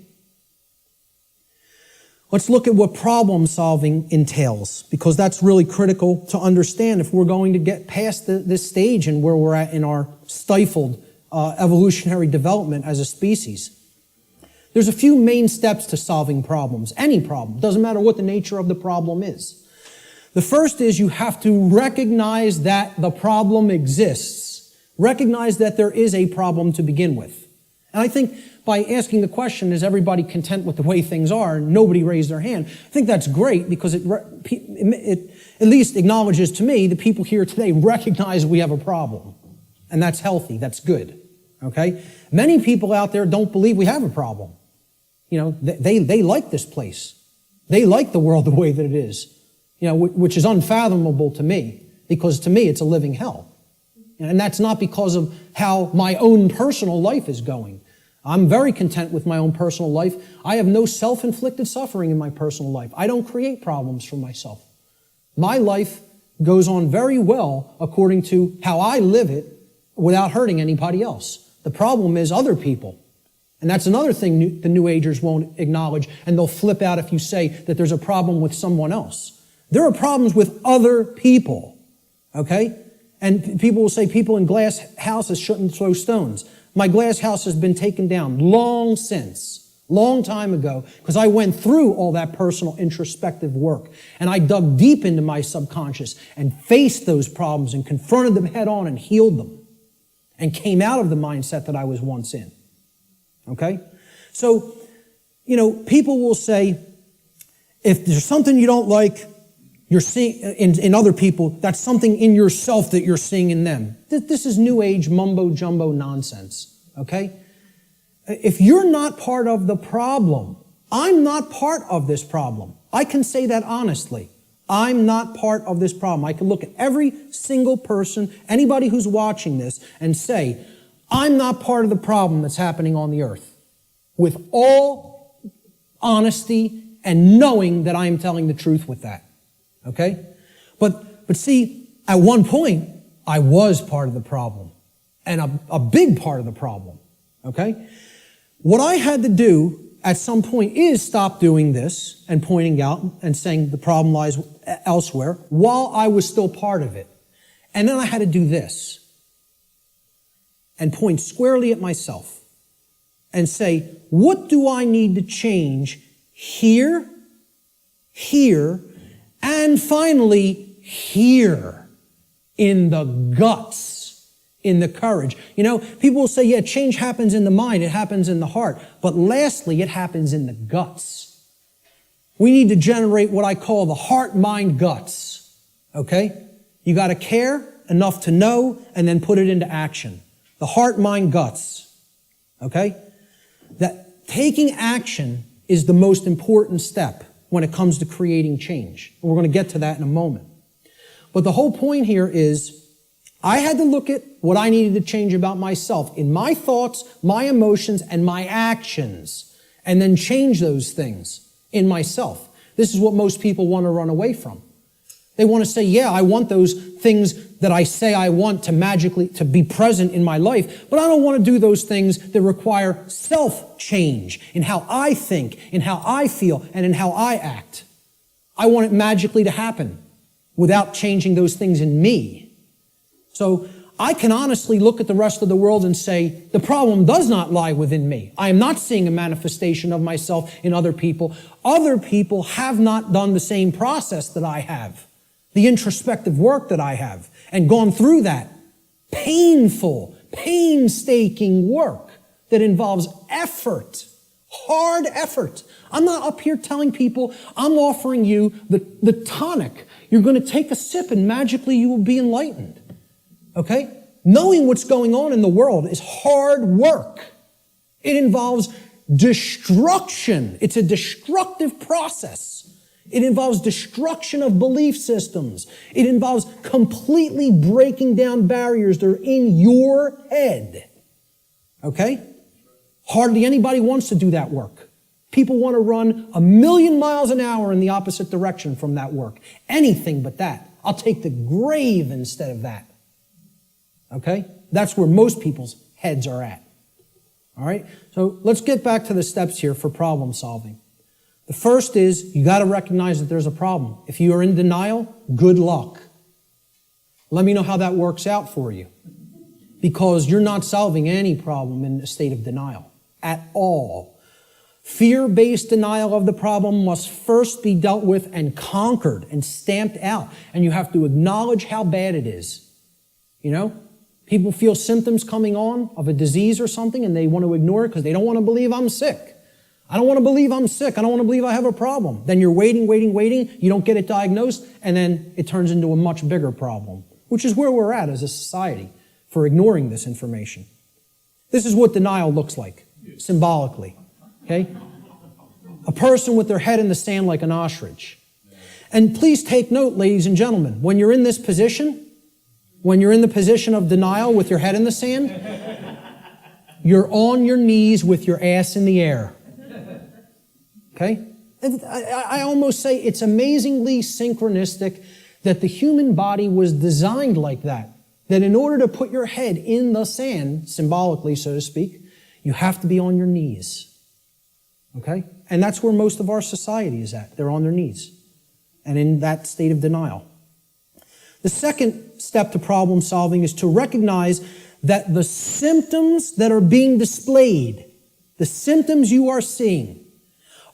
Let's look at what problem solving entails, because that's really critical to understand if we're going to get past this stage and where we're at in our stifled evolutionary development as a species. There's a few main steps to solving problems, any problem. Doesn't matter what the nature of the problem is. The first is you have to recognize that the problem exists. Recognize that there is a problem to begin with. And I think by asking the question, is everybody content with the way things are? Nobody raised their hand. I think that's great because it at least acknowledges to me the people here today recognize we have a problem. And that's healthy. That's good. Okay? Many people out there don't believe we have a problem. You know, they like this place. They like the world the way that it is. You know, which is unfathomable to me, because to me it's a living hell. And that's not because of how my own personal life is going. I'm very content with my own personal life. I have no self-inflicted suffering in my personal life. I don't create problems for myself. My life goes on very well according to how I live it without hurting anybody else. The problem is other people. And that's another thing the New Agers won't acknowledge, and they'll flip out if you say that there's a problem with someone else. There are problems with other people, okay? And people will say people in glass houses shouldn't throw stones. My glass house has been taken down long since, long time ago, because I went through all that personal introspective work. And I dug deep into my subconscious and faced those problems and confronted them head on and healed them. And came out of the mindset that I was once in. Okay? So, you know, people will say, if there's something you don't like, you're seeing in other people, that's something in yourself that you're seeing in them. This is New Age mumbo-jumbo nonsense, okay? If you're not part of the problem, I'm not part of this problem. I can say that honestly. I'm not part of this problem. I can look at every single person, anybody who's watching this, and say, I'm not part of the problem that's happening on the earth. With all honesty and knowing that I am telling the truth with that. Okay? But see, at one point, I was part of the problem. And a big part of the problem. Okay? What I had to do at some point is stop doing this and pointing out and saying the problem lies elsewhere while I was still part of it. And then I had to do this and point squarely at myself and say, what do I need to change here, and finally here in the guts, in the courage? You know, people will say, yeah, change happens in the mind, it happens in the heart. But lastly, it happens in the guts. We need to generate what I call the heart, mind, guts. Okay? You got to care enough to know and then put it into action. The heart, mind, guts. Okay? That taking action is the most important step when it comes to creating change. And we're going to get to that in a moment. But the whole point here is I had to look at what I needed to change about myself in my thoughts, my emotions, and my actions, and then change those things in myself. This is what most people want to run away from. They want to say, yeah, I want those things that I say I want to magically to be present in my life, but I don't want to do those things that require self-change in how I think, in how I feel, and in how I act. I want it magically to happen without changing those things in me. So I can honestly look at the rest of the world and say, the problem does not lie within me. I am not seeing a manifestation of myself in other people. Other people have not done the same process that I have, the introspective work that I have, and gone through that painful, painstaking work that involves effort, hard effort. I'm not up here telling people, I'm offering you the tonic. You're going to take a sip and magically you will be enlightened. Okay? Knowing what's going on in the world is hard work. It involves destruction. It's a destructive process. It involves destruction of belief systems. It involves completely breaking down barriers that are in your head. Okay? Hardly anybody wants to do that work. People want to run 1,000,000 miles an hour in the opposite direction from that work. Anything but that. I'll take the grave instead of that. Okay? That's where most people's heads are at. All right? So let's get back to the steps here for problem solving. The first is you got to recognize that there's a problem. If you are in denial, good luck. Let me know how that works out for you. Because you're not solving any problem in a state of denial at all. Fear-based denial of the problem must first be dealt with and conquered and stamped out. And you have to acknowledge how bad it is. You know? People feel symptoms coming on of a disease or something and they want to ignore it because they don't want to believe I'm sick. I don't want to believe I'm sick. I don't want to believe I have a problem. Then you're waiting. You don't get it diagnosed and then it turns into a much bigger problem, which is where we're at as a society for ignoring this information. This is what denial looks like, symbolically. Okay? A person with their head in the sand like an ostrich. And please take note, ladies and gentlemen, when you're in this position, when you're in the position of denial with your head in the sand, you're on your knees with your ass in the air. Okay? I almost say it's amazingly synchronistic that the human body was designed like that. That in order to put your head in the sand, symbolically, so to speak, you have to be on your knees. Okay? And that's where most of our society is at. They're on their knees. And in that state of denial. The second step to problem solving is to recognize that the symptoms that are being displayed, the symptoms you are seeing,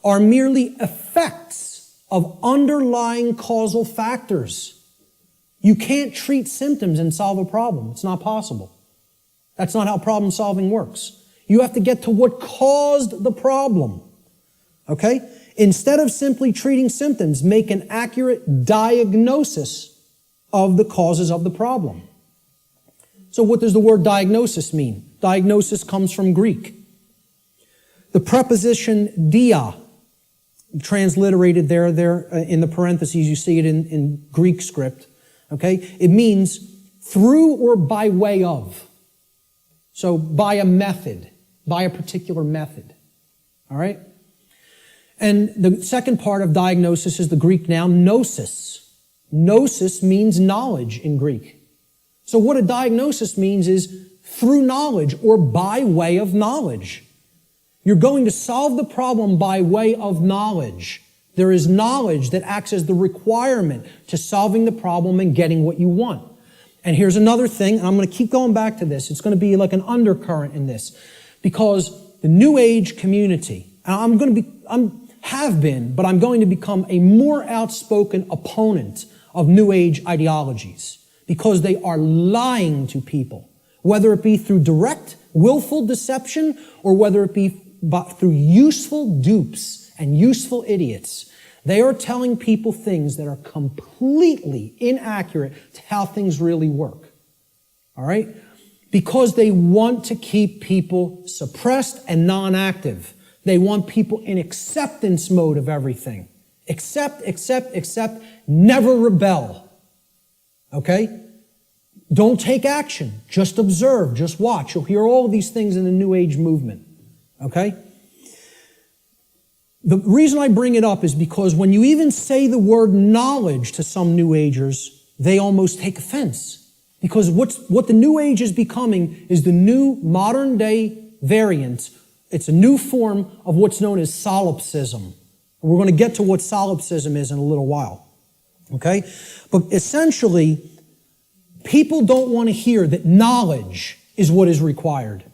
are merely effects of underlying causal factors. You can't treat symptoms and solve a problem. It's not possible. That's not how problem solving works. You have to get to what caused the problem. Okay? Instead of simply treating symptoms, make an accurate diagnosis of the causes of the problem. So what does the word diagnosis mean? Diagnosis comes from Greek. The preposition dia, transliterated there in the parentheses, you see it in Greek script. Okay? It means through or by way of. So by a method, by a particular method. All right? And the second part of diagnosis is the Greek noun gnosis. Gnosis means knowledge in Greek. So what a diagnosis means is through knowledge or by way of knowledge. You're going to solve the problem by way of knowledge. There is knowledge that acts as the requirement to solving the problem and getting what you want. And here's another thing, and I'm going to keep going back to this. It's going to be like an undercurrent in this. Because the New Age community, I'm going to become a more outspoken opponent of New Age ideologies because they are lying to people, whether it be through direct, willful deception or whether it be through useful dupes and useful idiots. They are telling people things that are completely inaccurate to how things really work. All right? Because they want to keep people suppressed and non-active. They want people in acceptance mode of everything. Accept, never rebel. Okay? Don't take action. Just observe, just watch. You'll hear all of these things in the New Age movement. Okay? The reason I bring it up is because when you even say the word knowledge to some New Agers, they almost take offense. Because what the New Age is becoming is the new modern day variant. It's a new form of what's known as solipsism. We're going to get to what solipsism is in a little while. Okay? But essentially, people don't want to hear that knowledge is what is required.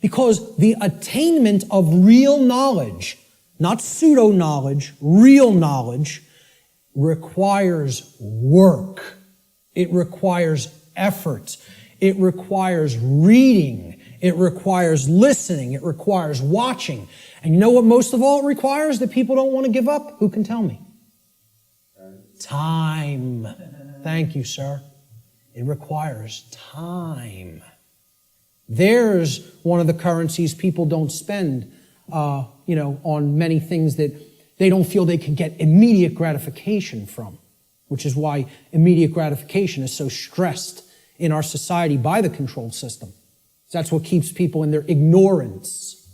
Because the attainment of real knowledge, not pseudo-knowledge, real knowledge, requires work. It requires effort. It requires reading. It requires listening. It requires watching. And you know what most of all it requires that people don't want to give up? Who can tell me? Time. Thank you, sir. It requires time. There's one of the currencies people don't spend, on many things that they don't feel they can get immediate gratification from, which is why immediate gratification is so stressed in our society by the control system. That's what keeps people in their ignorance.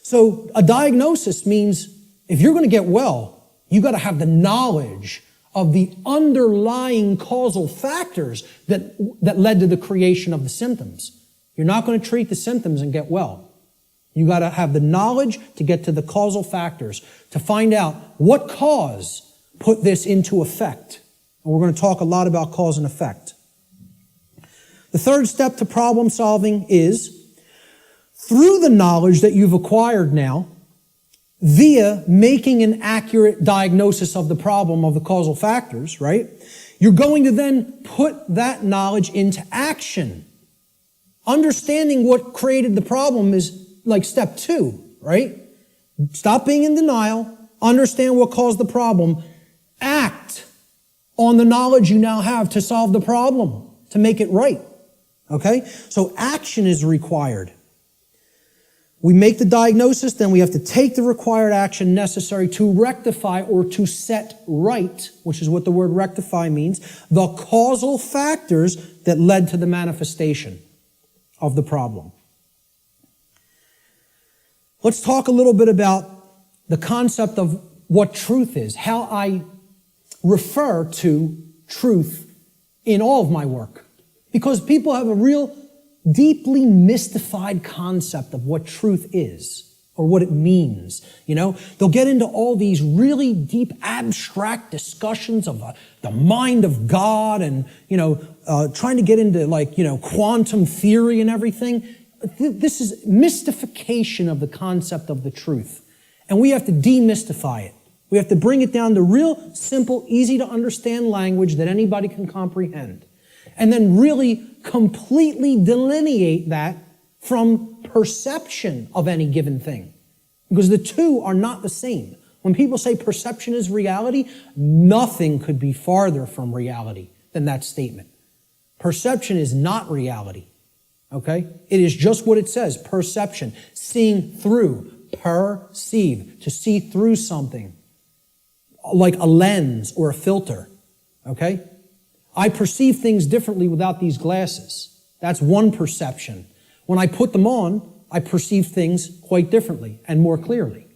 So a diagnosis means if you're going to get well, you got to have the knowledge of the underlying causal factors that led to the creation of the symptoms. You're not going to treat the symptoms and get well. You got to have the knowledge to get to the causal factors, to find out what cause put this into effect. And we're going to talk a lot about cause and effect. The third step to problem solving is, through the knowledge that you've acquired now, via making an accurate diagnosis of the problem of the causal factors, right? You're going to then put that knowledge into action. Understanding what created the problem is like step 2, right? Stop being in denial. Understand what caused the problem. Act on the knowledge you now have to solve the problem, to make it right. Okay? So action is required. We make the diagnosis, then we have to take the required action necessary to rectify or to set right, which is what the word rectify means, the causal factors that led to the manifestation of the problem. Let's talk a little bit about the concept of what truth is, how I refer to truth in all of my work. Because people have a real deeply mystified concept of what truth is or what it means. They'll get into all these really deep abstract discussions of the mind of God and, trying to get into quantum theory and everything. This is mystification of the concept of the truth. And we have to demystify it. We have to bring it down to real simple, easy to understand language that anybody can comprehend. And then really completely delineate that from perception of any given thing. Because the two are not the same. When people say perception is reality, nothing could be farther from reality than that statement. Perception is not reality. Okay? It is just what it says, perception. Seeing through, perceive, to see through something. Like a lens or a filter. Okay? I perceive things differently without these glasses. That's one perception. When I put them on, I perceive things quite differently and more clearly.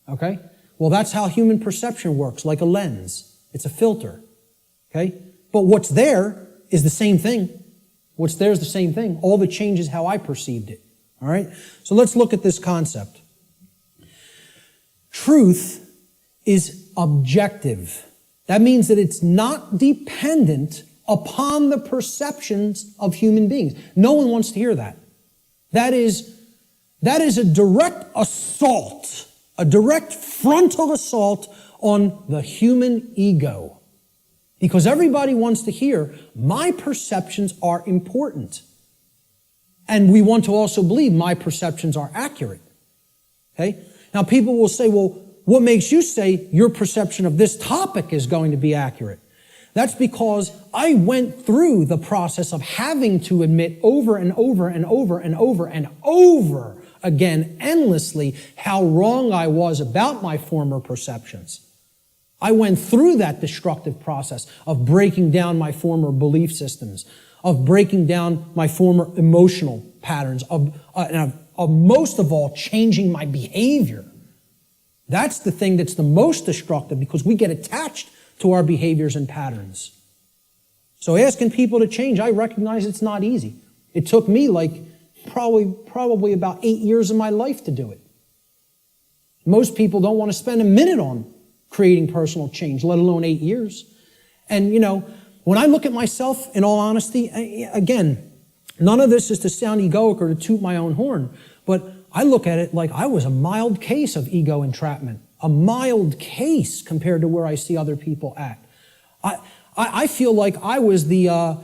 Okay? Well, that's how human perception works, like a lens. It's a filter. Okay? But what's there is the same thing. What's there is the same thing. All that changes how I perceived it. All right? So let's look at this concept. Truth is objective. That means that it's not dependent upon the perceptions of human beings. No one wants to hear that. That is a direct assault, a direct frontal assault on the human ego. Because everybody wants to hear, my perceptions are important. And we want to also believe my perceptions are accurate. Okay? Now people will say, well, what makes you say your perception of this topic is going to be accurate? That's because I went through the process of having to admit over and over and over and over and over again, endlessly, how wrong I was about my former perceptions. I went through that destructive process of breaking down my former belief systems, of breaking down my former emotional patterns, of most of all, changing my behavior. That's the thing that's the most destructive because we get attached to our behaviors and patterns. So asking people to change, I recognize it's not easy. It took me probably about 8 years of my life to do it. Most people don't want to spend a minute on creating personal change, let alone 8 years. And, when I look at myself, in all honesty, again, none of this is to sound egoic or to toot my own horn, but I look at it like I was a mild case of ego entrapment, a mild case compared to where I see other people at. I feel like I was the,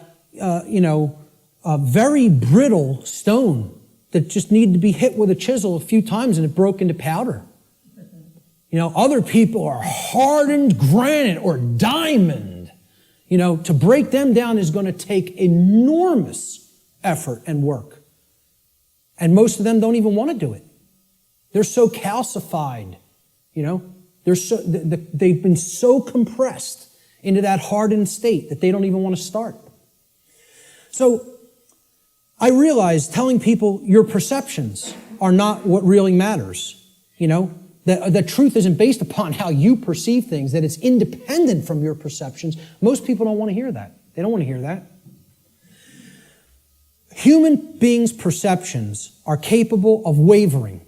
very brittle stone that just needed to be hit with a chisel a few times and it broke into powder. Other people are hardened granite or diamond. To break them down is going to take enormous effort and work. And most of them don't even want to do it. They're so calcified, they've been so compressed into that hardened state that they don't even want to start. So I realize telling people your perceptions are not what really matters, that truth isn't based upon how you perceive things, that it's independent from your perceptions. Most people don't want to hear that. They don't want to hear that. Human beings' perceptions are capable of wavering.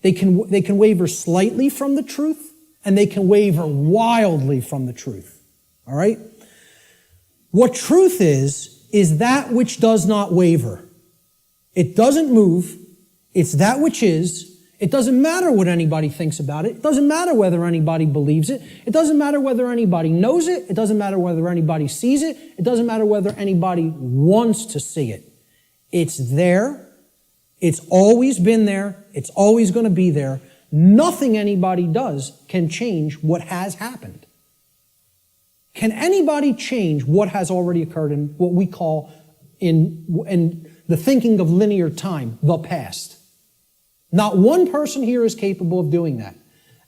They can waver slightly from the truth, and they can waver wildly from the truth. All right? What truth is that which does not waver. It doesn't move. It's that which is. It doesn't matter what anybody thinks about it. It doesn't matter whether anybody believes it. It doesn't matter whether anybody knows it. It doesn't matter whether anybody sees it. It doesn't matter whether anybody wants to see it. It's there. It's always been there. It's always going to be there. Nothing anybody does can change what has happened. Can anybody change what has already occurred in what we call in the thinking of linear time, the past? Not one person here is capable of doing that.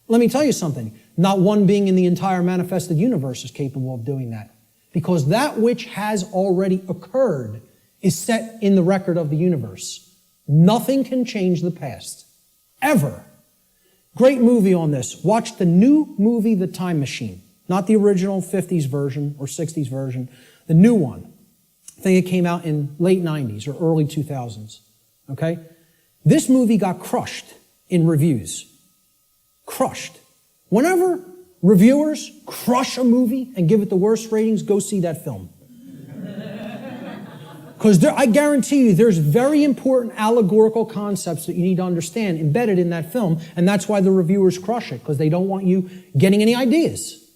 Let me tell you something. Not one being in the entire manifested universe is capable of doing that. Because that which has already occurred is set in the record of the universe. Nothing can change the past. Ever. Great movie on this. Watch the new movie, The Time Machine. Not the original 50s version or 60s version. The new one. I think it came out in late 90s or early 2000s. Okay? This movie got crushed in reviews. Crushed. Whenever reviewers crush a movie and give it the worst ratings, go see that film. Because I guarantee you there's very important allegorical concepts that you need to understand embedded in that film, and that's why the reviewers crush it, because they don't want you getting any ideas,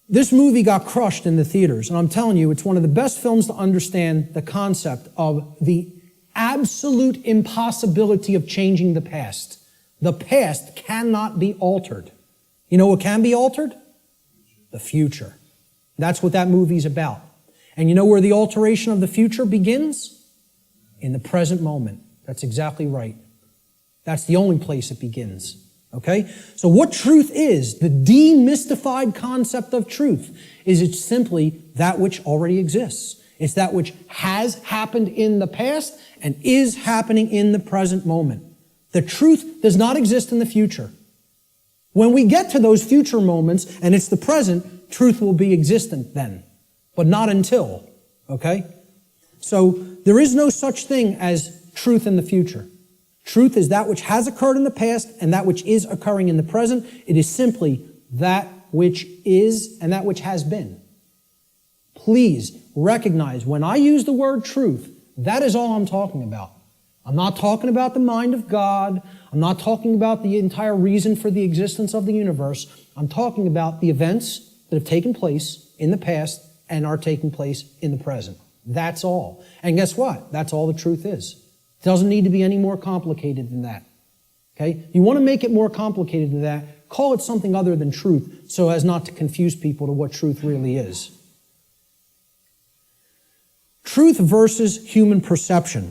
This movie got crushed in the theaters, and I'm telling you, it's one of the best films to understand the concept of the absolute impossibility of changing the past. The past cannot be altered. You know what can be altered? The future. That's what that movie's about. And you know where the alteration of the future begins? In the present moment. That's exactly right. That's the only place it begins. Okay? So what truth is, the demystified concept of truth, is it's simply that which already exists. It's that which has happened in the past and is happening in the present moment. The truth does not exist in the future. When we get to those future moments and it's the present, truth will be existent then, but not until, okay? So there is no such thing as truth in the future. Truth is that which has occurred in the past and that which is occurring in the present. It is simply that which is and that which has been. Please recognize when I use the word truth, that is all I'm talking about. I'm not talking about the mind of God. I'm not talking about the entire reason for the existence of the universe. I'm talking about the events that have taken place in the past and are taking place in the present. That's all. And guess what? That's all the truth is. It doesn't need to be any more complicated than that. Okay? You want to make it more complicated than that, call it something other than truth so as not to confuse people to what truth really is. Truth versus human perception.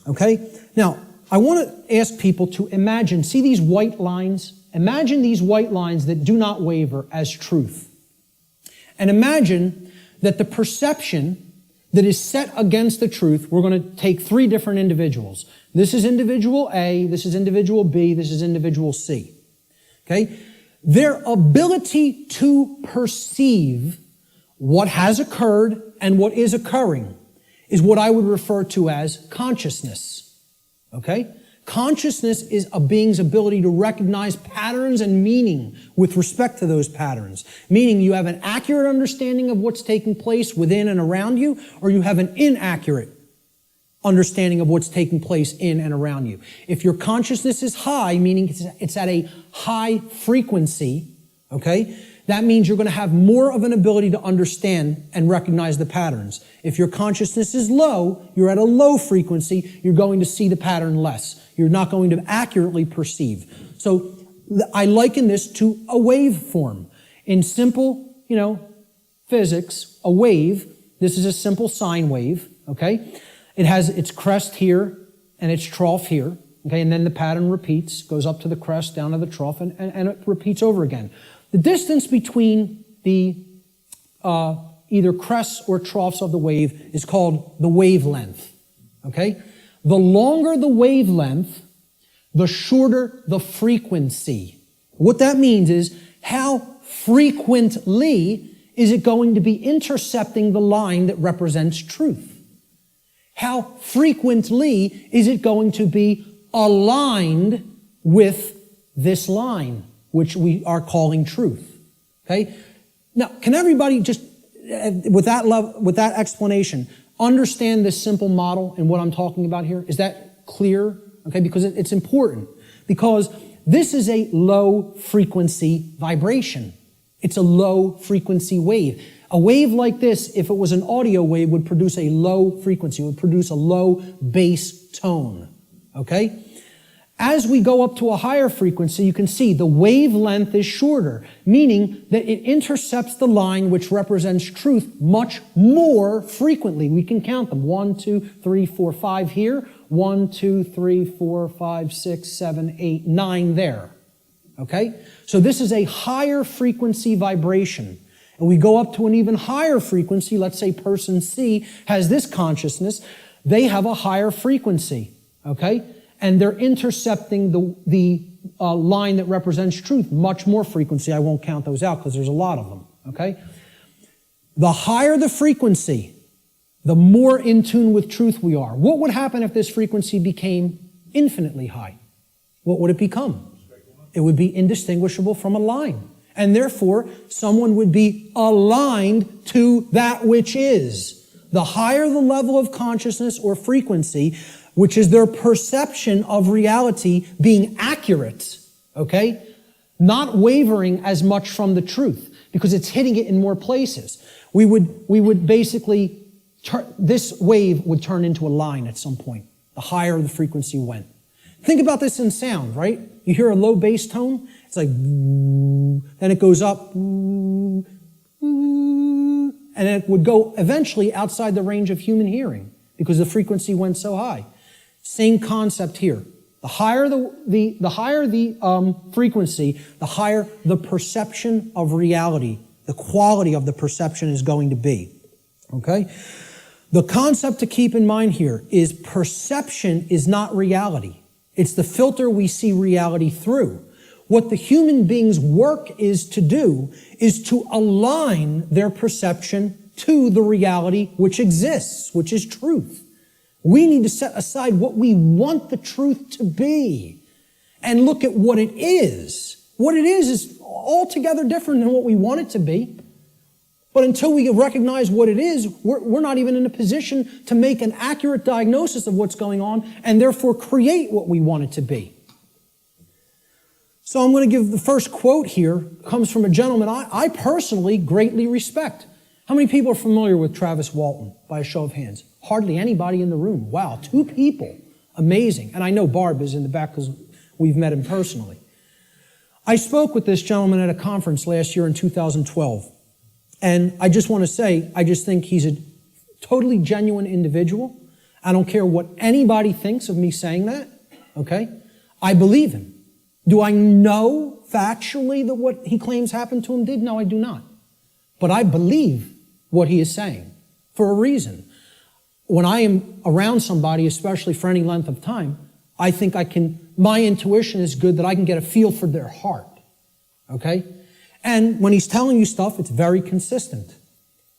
Okay? Now, I want to ask people to imagine, see these white lines? Imagine these white lines that do not waver as truth. And imagine that the perception that is set against the truth, we're going to take three different individuals. This is individual A, this is individual B, this is individual C. Okay? Their ability to perceive What has occurred and what is occurring is what I would refer to as consciousness. Okay? Consciousness is a being's ability to recognize patterns and meaning with respect to those patterns. Meaning you have an accurate understanding of what's taking place within and around you, or you have an inaccurate understanding of what's taking place in and around you. If your consciousness is high, meaning it's at a high frequency, okay, that means you're going to have more of an ability to understand and recognize the patterns. If your consciousness is low, you're at a low frequency, you're going to see the pattern less. You're not going to accurately perceive. So I liken this to a waveform. In simple, physics, a wave, this is a simple sine wave, okay? It has its crest here and its trough here, okay? And then the pattern repeats, goes up to the crest, down to the trough, and it repeats over again. The distance between the either crests or troughs of the wave is called the wavelength, okay? The longer the wavelength, the shorter the frequency. What that means is how frequently is it going to be intercepting the line that represents truth? How frequently is it going to be aligned with this line, which we are calling truth? Okay? Now, can everybody just, with that explanation, understand this simple model and what I'm talking about here? Is that clear? Okay, because it's important. Because this is a low frequency vibration. It's a low frequency wave. A wave like this, if it was an audio wave, would produce a low frequency, would produce a low bass tone. Okay? As we go up to a higher frequency, you can see the wavelength is shorter, meaning that it intercepts the line which represents truth much more frequently. We can count them. 1, 2, 3, 4, 5 here. 1, 2, 3, 4, 5, 6, 7, 8, 9 there. Okay? So this is a higher frequency vibration. And we go up to an even higher frequency. Let's say person C has this consciousness. They have a higher frequency. Okay? And they're intercepting the line that represents truth, much more frequency. I won't count those out because there's a lot of them, okay? The higher the frequency, the more in tune with truth we are. What would happen if this frequency became infinitely high? What would it become? It would be indistinguishable from a line. And therefore, someone would be aligned to that which is. The higher the level of consciousness or frequency, which is their perception of reality being accurate, okay? Not wavering as much from the truth, because it's hitting it in more places. We would basically, this wave would turn into a line at some point, the higher the frequency went. Think about this in sound, right? You hear a low bass tone, it's like, then it goes up, and it would go eventually outside the range of human hearing, because the frequency went so high. Same concept here. The higher the frequency, the higher the perception of reality, the quality of the perception is going to be. Okay? The concept to keep in mind here is perception is not reality. It's the filter we see reality through. What the human being's work is to do is to align their perception to the reality which exists, which is truth. We need to set aside what we want the truth to be and look at what it is. What it is altogether different than what we want it to be. But until we recognize what it is, we're not even in a position to make an accurate diagnosis of what's going on and therefore create what we want it to be. So I'm going to give the first quote here, comes from a gentleman I personally greatly respect. How many people are familiar with Travis Walton, by a show of hands? Hardly anybody in the room. Wow, 2 people. Amazing. And I know Barb is in the back because we've met him personally. I spoke with this gentleman at a conference last year in 2012. And I just want to say, I just think he's a totally genuine individual. I don't care what anybody thinks of me saying that, okay? I believe him. Do I know factually that what he claims happened to him did? No, I do not. But I believe what he is saying for a reason. When I am around somebody, especially for any length of time, I think my intuition is good that I can get a feel for their heart, okay? And when he's telling you stuff, it's very consistent.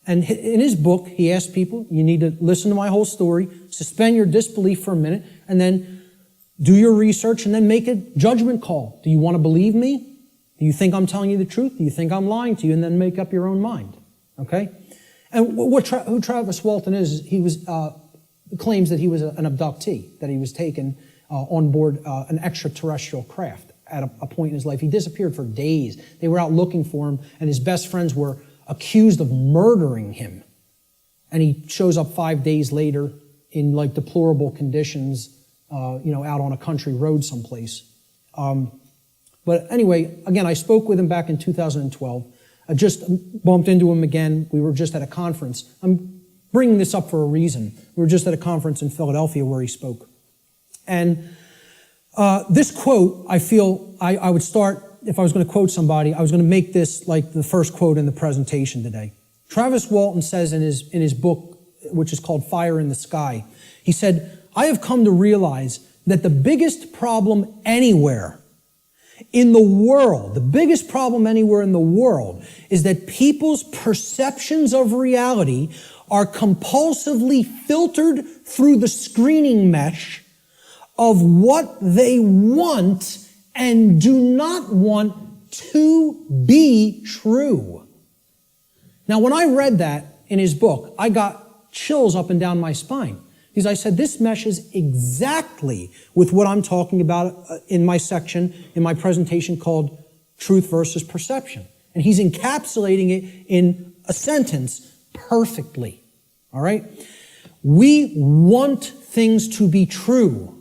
And in his book, he asked people, you need to listen to my whole story, suspend your disbelief for a minute, and then do your research and then make a judgment call. Do you want to believe me? Do you think I'm telling you the truth? Do you think I'm lying to you? And then make up your own mind. Okay? And who Travis Walton is, he was claims that he was an abductee, that he was taken on board an extraterrestrial craft at a point in his life. He disappeared for days. They were out looking for him, and his best friends were accused of murdering him. And he shows up 5 days later in like deplorable conditions, out on a country road someplace. But anyway, again, I spoke with him back in 2012. I just bumped into him again. We were just at a conference. I'm bringing this up for a reason. We were just at a conference in Philadelphia where he spoke. And this quote, I feel I would start, if I was going to quote somebody, I was going to make this like the first quote in the presentation today. Travis Walton says in his book, which is called Fire in the Sky, he said, I have come to realize that the biggest problem anywhere in the world, the biggest problem anywhere in the world is that people's perceptions of reality are compulsively filtered through the screening mesh of what they want and do not want to be true. Now, when I read that in his book, I got chills up and down my spine. Because I said, this meshes exactly with what I'm talking about in my section, in my presentation called Truth versus Perception. And he's encapsulating it in a sentence perfectly. All right? We want things to be true.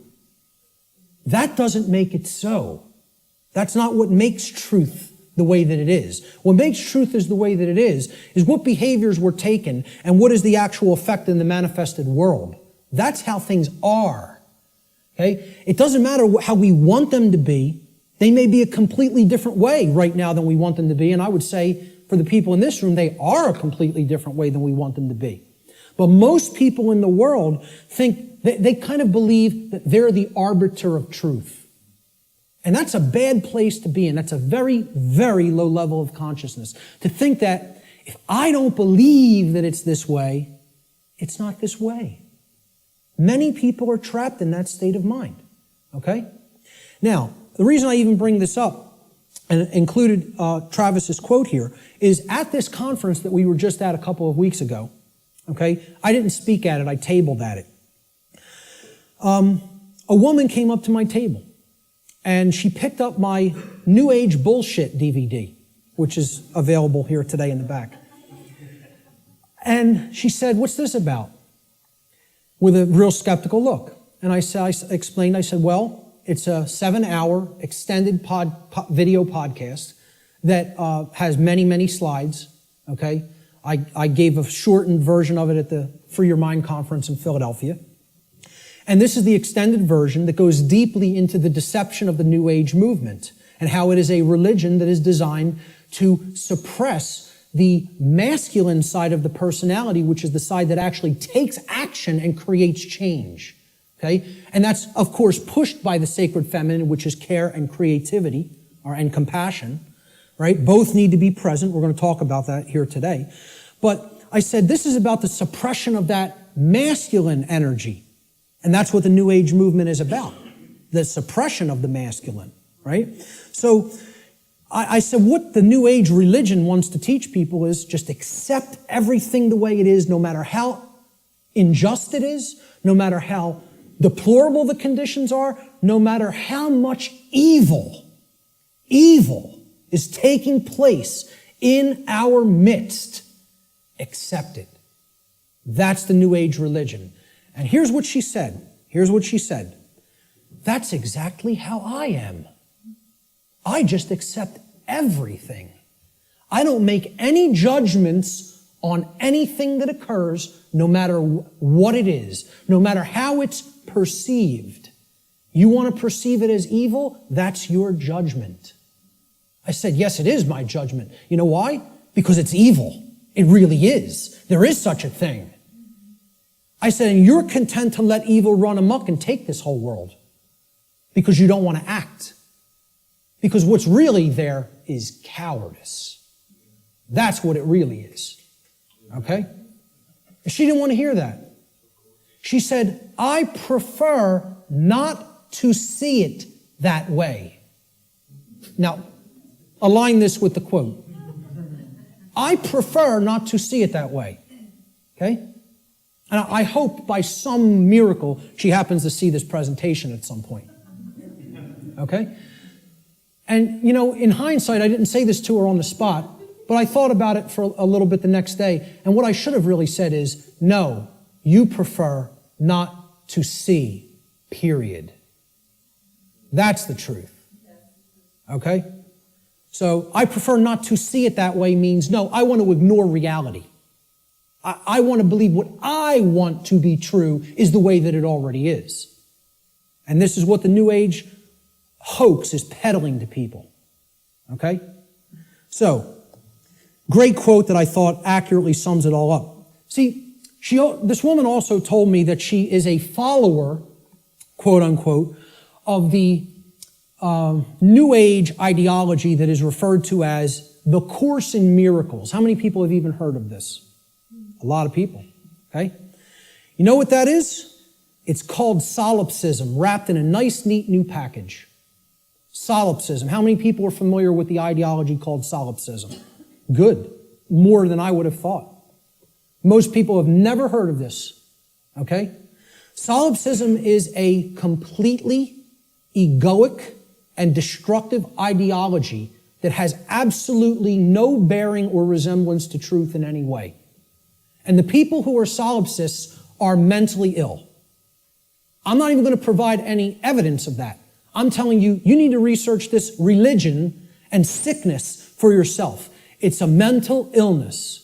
That doesn't make it so. That's not what makes truth the way that it is. What makes truth is the way that it is what behaviors were taken and what is the actual effect in the manifested world. That's how things are. Okay? It doesn't matter how we want them to be. They may be a completely different way right now than we want them to be. And I would say for the people in this room, they are a completely different way than we want them to be. But most people in the world think, they kind of believe that they're the arbiter of truth. And that's a bad place to be in. That's a very, very low level of consciousness. To think that if I don't believe that it's this way, it's not this way. Many people are trapped in that state of mind, okay? Now, the reason I even bring this up and included Travis's quote here is at this conference that we were just at a couple of weeks ago, okay? I didn't speak at it, I tabled at it. A woman came up to my table and she picked up my New Age Bullshit DVD, which is available here today in the back. And she said, what's this about? With a real skeptical look. And I explained, well, it's a 7-hour extended video podcast that has many, many slides, okay? I gave a shortened version of it at the Free Your Mind conference in Philadelphia. And this is the extended version that goes deeply into the deception of the New Age movement and how it is a religion that is designed to suppress the masculine side of the personality, which is the side that actually takes action and creates change, okay? And that's, of course, pushed by the sacred feminine, which is care and creativity, and compassion, right? Both need to be present. We're going to talk about that here today. But I said this is about the suppression of that masculine energy. And that's what the New Age movement is about, the suppression of the masculine, right? So I said what the New Age religion wants to teach people is just accept everything the way it is, no matter how unjust it is, no matter how deplorable the conditions are, no matter how much evil is taking place in our midst. Accept it. That's the New Age religion. And here's what she said. That's exactly how I am. I just accept everything. I don't make any judgments on anything that occurs, no matter what it is, no matter how it's perceived. You want to perceive it as evil? That's your judgment. I said, yes, it is my judgment. You know why? Because it's evil. It really is. There is such a thing. I said, and you're content to let evil run amok and take this whole world because you don't want to act. Because what's really there is cowardice. That's what it really is. Okay? She didn't want to hear that. She said, I prefer not to see it that way. Now, align this with the quote. I prefer not to see it that way. Okay? And I hope by some miracle she happens to see this presentation at some point. Okay? And, you know, in hindsight, I didn't say this to her on the spot, but I thought about it for a little bit the next day. And what I should have really said is, no, you prefer not to see, period. That's the truth. Okay? So I prefer not to see it that way means, no, I want to ignore reality. I want to believe what I want to be true is the way that it already is. And this is what the New Age hoax is peddling to people. Okay? So, great quote that I thought accurately sums it all up. See, this woman also told me that she is a follower, quote unquote, of the New Age ideology that is referred to as the Course in Miracles. How many people have even heard of this? A lot of people, okay? You know what that is? It's called solipsism, wrapped in a nice, neat new package. Solipsism. How many people are familiar with the ideology called solipsism? Good. More than I would have thought. Most people have never heard of this, okay? Solipsism is a completely egoic and destructive ideology that has absolutely no bearing or resemblance to truth in any way. And the people who are solipsists are mentally ill. I'm not even going to provide any evidence of that. I'm telling you, you need to research this religion and sickness for yourself. It's a mental illness.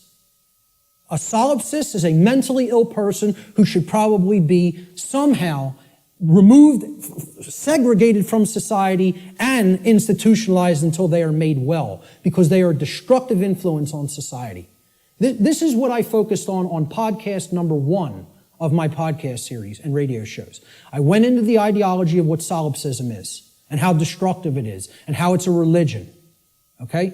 A solipsist is a mentally ill person who should probably be somehow removed, segregated from society, and institutionalized until they are made well, because they are a destructive influence on society. This is what I focused on podcast number 1 of my podcast series and radio shows. I went into the ideology of what solipsism is and how destructive it is and how it's a religion. Okay?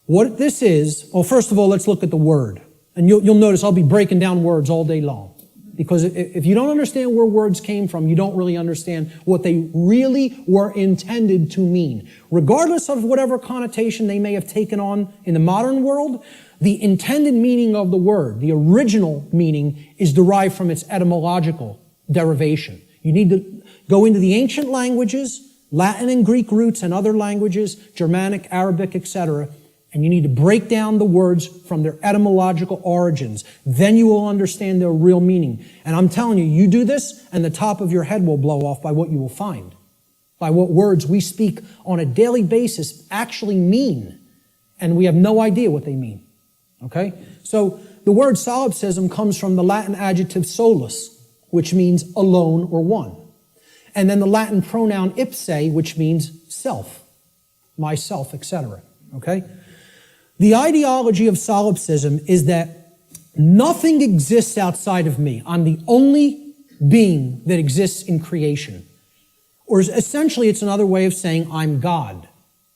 What this is, well, first of all, let's look at the word. And you'll notice I'll be breaking down words all day long. Because if you don't understand where words came from, you don't really understand what they really were intended to mean. Regardless of whatever connotation they may have taken on in the modern world, the intended meaning of the word, the original meaning, is derived from its etymological derivation. You need to go into the ancient languages, Latin and Greek roots and other languages, Germanic, Arabic, etc., and you need to break down the words from their etymological origins. Then you will understand their real meaning. And I'm telling you, you do this, and the top of your head will blow off by what you will find, by what words we speak on a daily basis actually mean. And we have no idea what they mean. Okay? So the word solipsism comes from the Latin adjective solus, which means alone or one. And then the Latin pronoun ipse, which means self, myself, etc. Okay? The ideology of solipsism is that nothing exists outside of me. I'm the only being that exists in creation. Or essentially, it's another way of saying I'm God.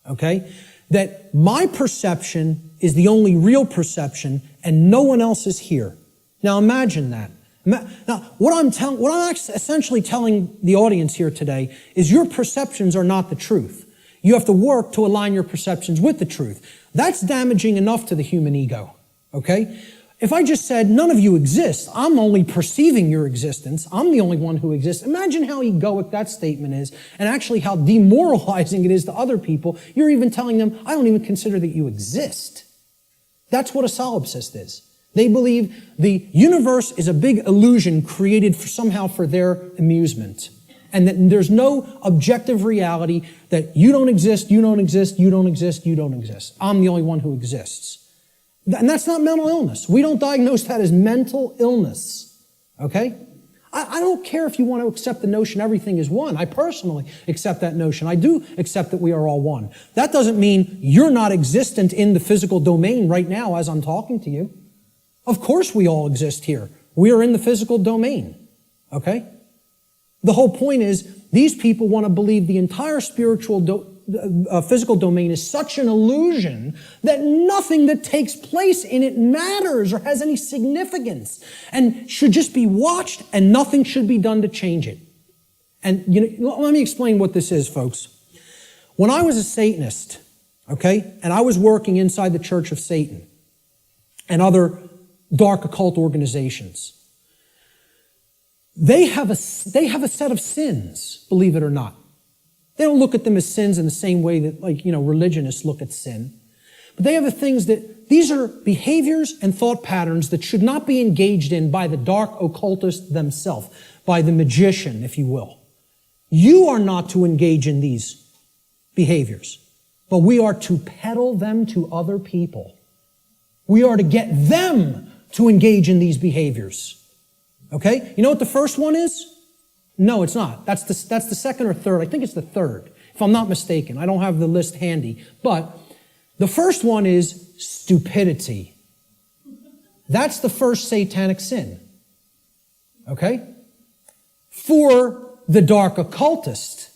Okay? That my perception is the only real perception and no one else is here. Now imagine that. Now, what I'm essentially telling the audience here today is your perceptions are not the truth. You have to work to align your perceptions with the truth. That's damaging enough to the human ego, okay? If I just said, none of you exist, I'm only perceiving your existence, I'm the only one who exists. Imagine how egoic that statement is, and actually how demoralizing it is to other people. You're even telling them, I don't even consider that you exist. That's what a solipsist is. They believe the universe is a big illusion created somehow for their amusement. And that there's no objective reality, that you don't exist, you don't exist, you don't exist, you don't exist. I'm the only one who exists. And that's not mental illness. We don't diagnose that as mental illness. Okay? I don't care if you want to accept the notion everything is one. I personally accept that notion. I do accept that we are all one. That doesn't mean you're not existent in the physical domain right now as I'm talking to you. Of course we all exist here. We are in the physical domain. Okay? The whole point is, these people want to believe the entire spiritual physical domain is such an illusion that nothing that takes place in it matters or has any significance and should just be watched and nothing should be done to change it. And let me explain what this is, folks. When I was a Satanist, okay, and I was working inside the Church of Satan and other dark occult organizations, they have a set of sins, believe it or not. They don't look at them as sins in the same way that, religionists look at sin. But they have the things that, these are behaviors and thought patterns that should not be engaged in by the dark occultist themselves, by the magician, if you will. You are not to engage in these behaviors, but we are to peddle them to other people. We are to get them to engage in these behaviors. Okay? You know what the first one is? No, it's not. That's the second or third. I think it's the third, if I'm not mistaken. I don't have the list handy. But the first one is stupidity. That's the first satanic sin. Okay? For the dark occultist.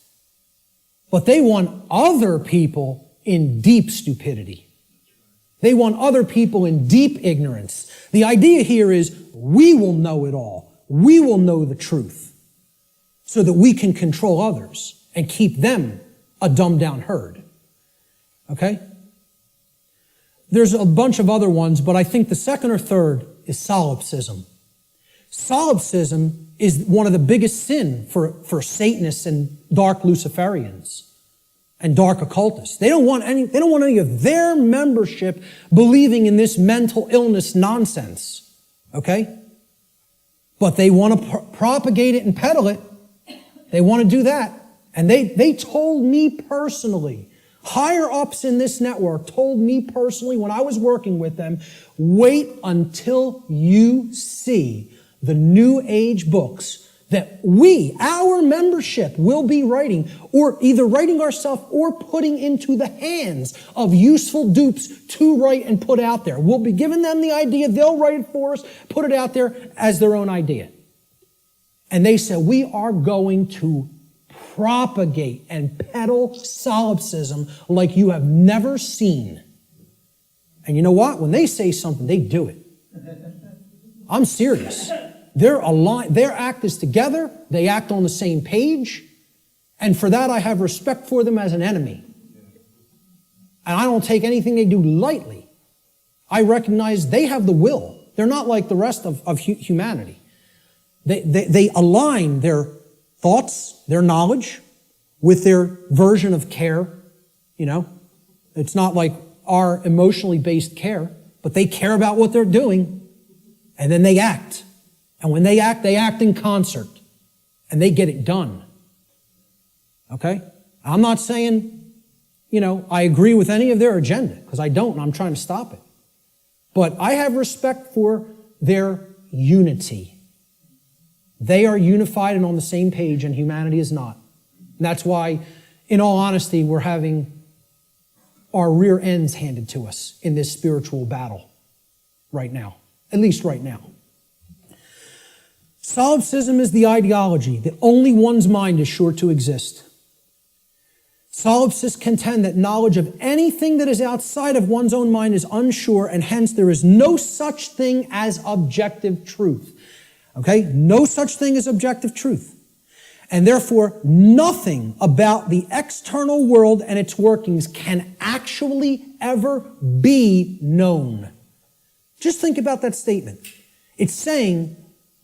But they want other people in deep stupidity. They want other people in deep ignorance. The idea here is we will know it all. We will know the truth so that we can control others and keep them a dumbed down herd. Okay? There's a bunch of other ones, but I think the second or third is solipsism. Solipsism is one of the biggest sin for Satanists and dark Luciferians and dark occultists. They don't want any of their membership believing in this mental illness nonsense. Okay? But they want to propagate it and peddle it. They want to do that. And they told me personally, higher ups in this network told me personally when I was working with them, wait until you see the New Age books that our membership, will be writing, or either writing ourselves or putting into the hands of useful dupes to write and put out there. We'll be giving them the idea, they'll write it for us, put it out there as their own idea. And they said, we are going to propagate and peddle solipsism like you have never seen. And you know what? When they say something, they do it. I'm serious. They're aligned. Their act is together. They act on the same page. And for that, I have respect for them as an enemy. And I don't take anything they do lightly. I recognize they have the will. They're not like the rest of humanity. They align their thoughts, their knowledge, with their version of care. It's not like our emotionally based care, but they care about what they're doing, and then they act. And when they act in concert, and they get it done. Okay? I'm not saying, I agree with any of their agenda, because I don't, and I'm trying to stop it. But I have respect for their unity. They are unified and on the same page, and humanity is not. And that's why, in all honesty, we're having our rear ends handed to us in this spiritual battle right now. At least right now. Solipsism is the ideology that only one's mind is sure to exist. Solipsists contend that knowledge of anything that is outside of one's own mind is unsure, and hence there is no such thing as objective truth. Okay? No such thing as objective truth. And therefore, nothing about the external world and its workings can actually ever be known. Just think about that statement. It's saying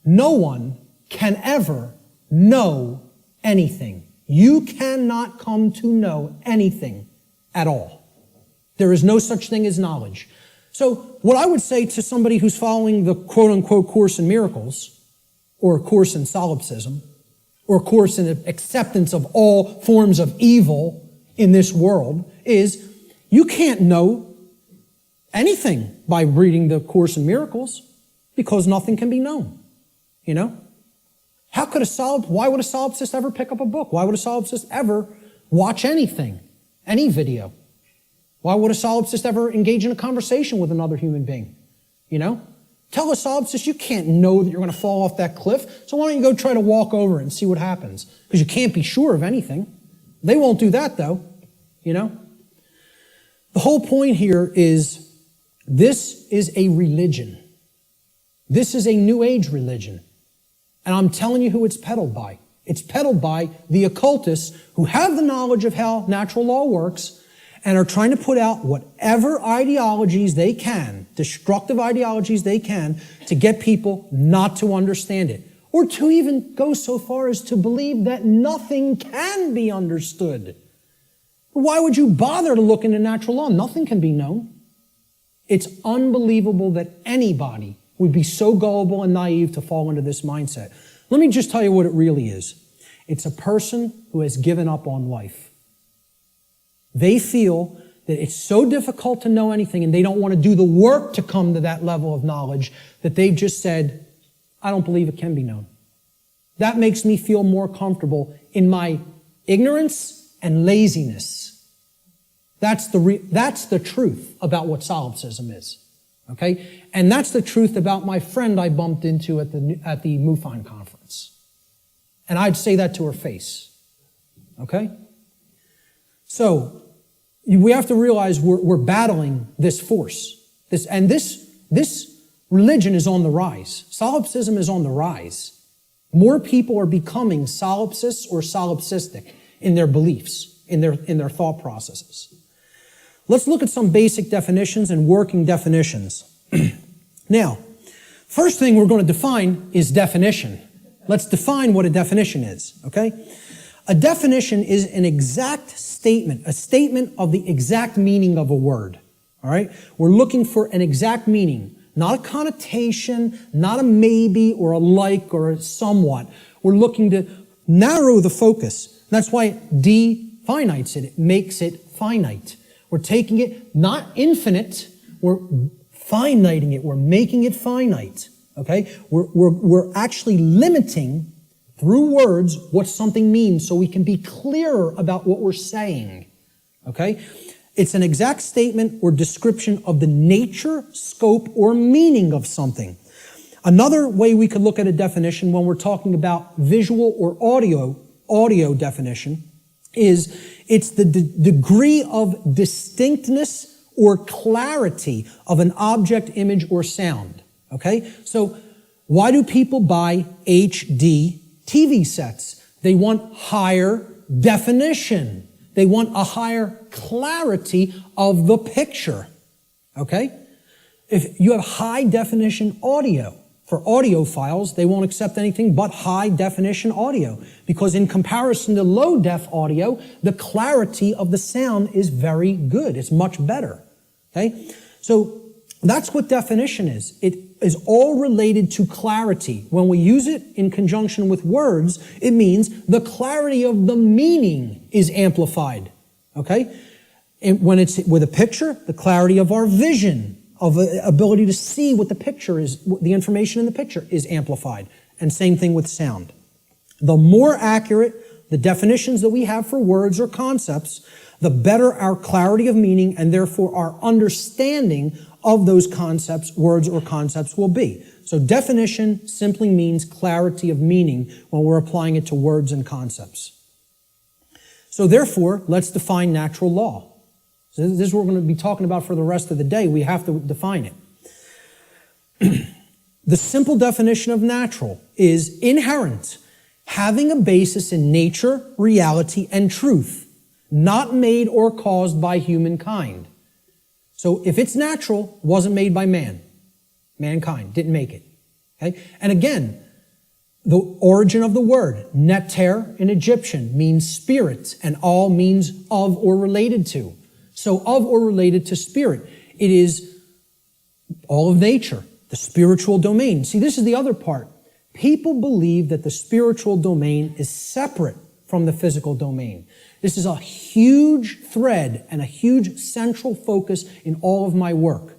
no one can ever know anything. You cannot come to know anything at all. There is no such thing as knowledge. So what I would say to somebody who's following the quote-unquote Course in Miracles, or a Course in Solipsism, or a Course in acceptance of all forms of evil in this world, is you can't know anything by reading the Course in Miracles, because nothing can be known. Why would a solipsist ever pick up a book? Why would a solipsist ever watch anything, any video? Why would a solipsist ever engage in a conversation with another human being? Tell a solipsist you can't know that you're going to fall off that cliff, so why don't you go try to walk over it and see what happens? Because you can't be sure of anything. They won't do that, though. you know? The whole point here is this is a religion. This is a New Age religion. And I'm telling you who it's peddled by. It's peddled by the occultists who have the knowledge of how natural law works and are trying to put out whatever ideologies they can, destructive ideologies they can, to get people not to understand it. Or to even go so far as to believe that nothing can be understood. Why would you bother to look into natural law? Nothing can be known. It's unbelievable that anybody would be so gullible and naive to fall into this mindset. Let me just tell you what it really is. It's a person who has given up on life. They feel that it's so difficult to know anything and they don't want to do the work to come to that level of knowledge that they've just said, I don't believe it can be known. That makes me feel more comfortable in my ignorance and laziness. That's the truth about what solipsism is. Okay? And that's the truth about my friend I bumped into at the MUFON conference. And I'd say that to her face. Okay? So, we have to realize we're battling this force. This religion is on the rise. Solipsism is on the rise. More people are becoming solipsists or solipsistic in their beliefs, in their thought processes. Let's look at some basic definitions and working definitions. Now, first thing we're going to define is definition. Let's define what a definition is, okay? A definition is an exact statement, a statement of the exact meaning of a word, all right? We're looking for an exact meaning, not a connotation, not a maybe or a like or a somewhat. We're looking to narrow the focus. That's why it definites it. It makes it finite. We're taking it not infinite, we're finiting it, we're making it finite, okay? We're actually limiting through words what something means so we can be clearer about what we're saying, okay? It's an exact statement or description of the nature, scope, or meaning of something. Another way we could look at a definition when we're talking about visual or audio definition is it's the degree of distinctness or clarity of an object, image, or sound. Okay? So why do people buy HD TV sets? They want higher definition. They want a higher clarity of the picture. Okay? If you have high definition audio, for audio files, they won't accept anything but high definition audio because in comparison to low def audio, the clarity of the sound is very good. It's much better. Okay? So that's what definition is. It is all related to clarity. When we use it in conjunction with words, it means the clarity of the meaning is amplified. Okay? And when it's with a picture, the clarity of our vision, of ability to see what the picture is, the information in the picture is amplified. And same thing with sound. The more accurate the definitions that we have for words or concepts, the better our clarity of meaning and therefore our understanding of those concepts, words or concepts will be. So definition simply means clarity of meaning when we're applying it to words and concepts. So therefore, let's define natural law. So this is what we're going to be talking about for the rest of the day. We have to define it. The simple definition of natural is inherent, having a basis in nature, reality, and truth, not made or caused by humankind. So if it's natural, it wasn't made by man. Mankind didn't make it. Okay? And again, the origin of the word, neter in Egyptian, means spirit, and all means of or related to. So of or related to spirit. It is all of nature, the spiritual domain. See, this is the other part. People believe that the spiritual domain is separate from the physical domain. This is a huge thread and a huge central focus in all of my work.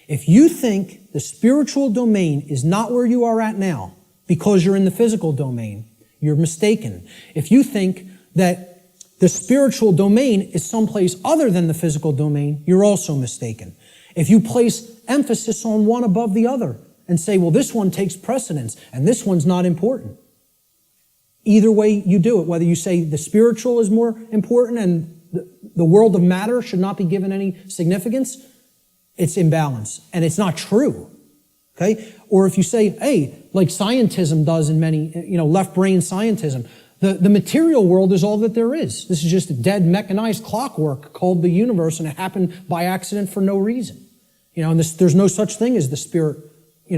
If you think the spiritual domain is not where you are at now because you're in the physical domain, you're mistaken. If you think that the spiritual domain is someplace other than the physical domain, you're also mistaken. If you place emphasis on one above the other and say, well, this one takes precedence and this one's not important. Either way you do it, whether you say the spiritual is more important and the world of matter should not be given any significance, it's imbalance. And it's not true. Okay? Or if you say, hey, like scientism does in many, left brain scientism, the material world is all that there is. This is just a dead mechanized clockwork called the universe, and it happened by accident for no reason. And there's no such thing as the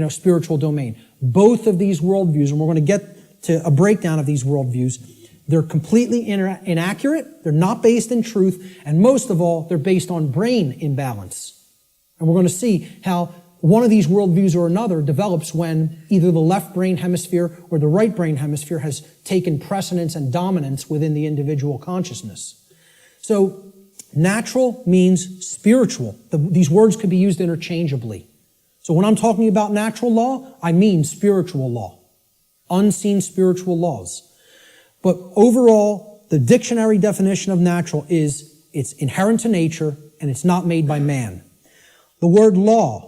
spiritual domain. Both of these worldviews, and we're going to get to a breakdown of these worldviews, they're completely inaccurate, they're not based in truth, and most of all, they're based on brain imbalance. And we're going to see how one of these worldviews or another develops when either the left brain hemisphere or the right brain hemisphere has taken precedence and dominance within the individual consciousness. So, natural means spiritual. These words could be used interchangeably. So when I'm talking about natural law, I mean spiritual law. Unseen spiritual laws. But overall, the dictionary definition of natural is it's inherent to nature and it's not made by man. The word law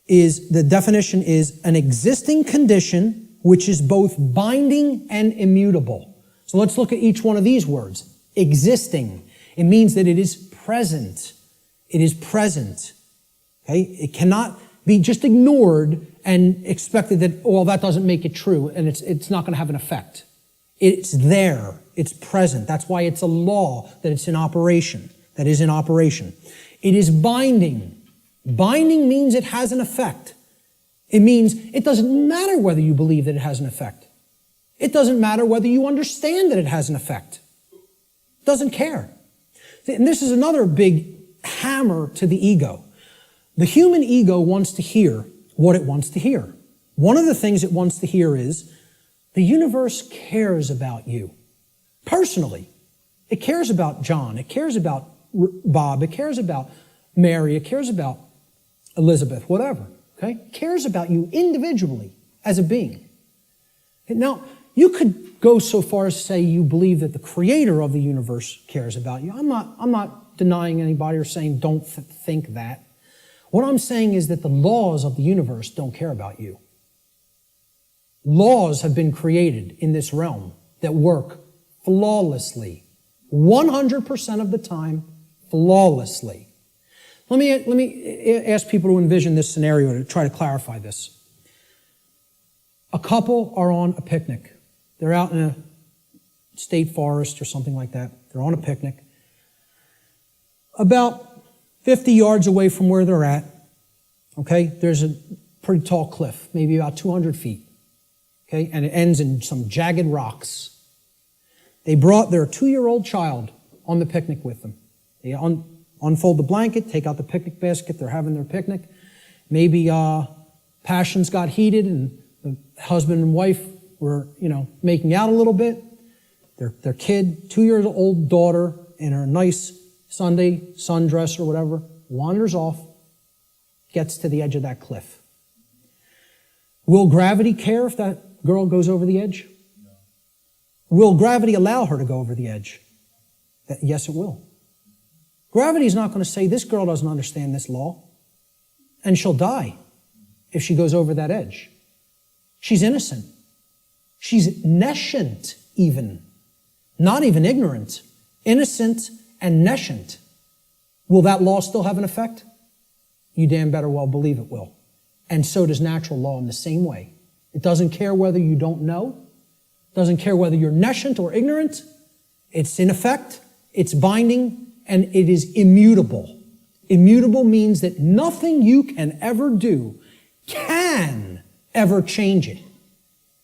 the definition is an existing condition which is both binding and immutable. So let's look at each one of these words. Existing. It means that it is present. It is present. Okay? It cannot be just ignored and expected that, that doesn't make it true and it's not going to have an effect. It's there. It's present. That's why it's a law that it's in operation, that is in operation. It is binding. Binding means it has an effect. It means it doesn't matter whether you believe that it has an effect. It doesn't matter whether you understand that it has an effect. It doesn't care. And this is another big hammer to the ego. The human ego wants to hear what it wants to hear. One of the things it wants to hear is the universe cares about you. Personally. It cares about John. It cares about Bob. It cares about Mary. It cares about Elizabeth, whatever. Okay? It cares about you individually as a being. Now, you could go so far as to say you believe that the creator of the universe cares about you. I'm not denying anybody or saying don't think that. What I'm saying is that the laws of the universe don't care about you. Laws have been created in this realm that work flawlessly. 100% of the time, flawlessly. Let me ask people to envision this scenario to try to clarify this. A couple are on a picnic. They're out in a state forest or something like that. They're on a picnic. About 50 yards away from where they're at, okay, there's a pretty tall cliff, maybe about 200 feet. Okay, and it ends in some jagged rocks. They brought their 2-year-old child on the picnic with them. They unfold the blanket, take out the picnic basket, they're having their picnic. Maybe passions got heated and the husband and wife were, making out a little bit. Their kid, 2-year-old daughter, in her nice Sunday sundress or whatever, wanders off, gets to the edge of that cliff. Will gravity care if that girl goes over the edge? No. Will gravity allow her to go over the edge? Yes, it will. Gravity is not going to say, this girl doesn't understand this law, and she'll die if she goes over that edge. She's innocent. She's nescient even. Not even ignorant. Innocent and nescient. Will that law still have an effect? You damn better well believe it will. And so does natural law in the same way. It doesn't care whether you don't know. It doesn't care whether you're nescient or ignorant. It's in effect, it's binding, and it is immutable. Immutable means that nothing you can ever do can ever change it.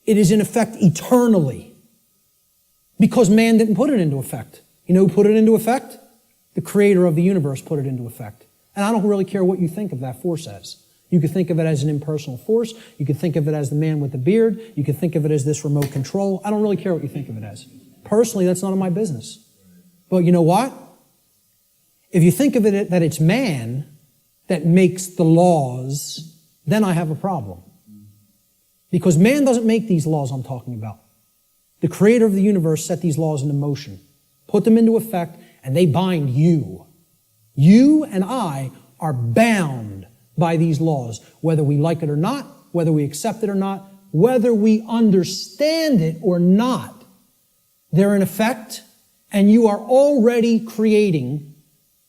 It is in effect eternally. Because man didn't put it into effect. You know who put it into effect? The creator of the universe put it into effect. And I don't really care what you think of that force as. You could think of it as an impersonal force. You could think of it as the man with the beard. You could think of it as this remote control. I don't really care what you think of it as. Personally, that's none of my business. But you know what? If you think of it that it's man that makes the laws, then I have a problem. Because man doesn't make these laws I'm talking about. The creator of the universe set these laws into motion, put them into effect, and they bind you. You and I are bound by these laws, whether we like it or not, whether we accept it or not, whether we understand it or not. They're in effect, And you are already creating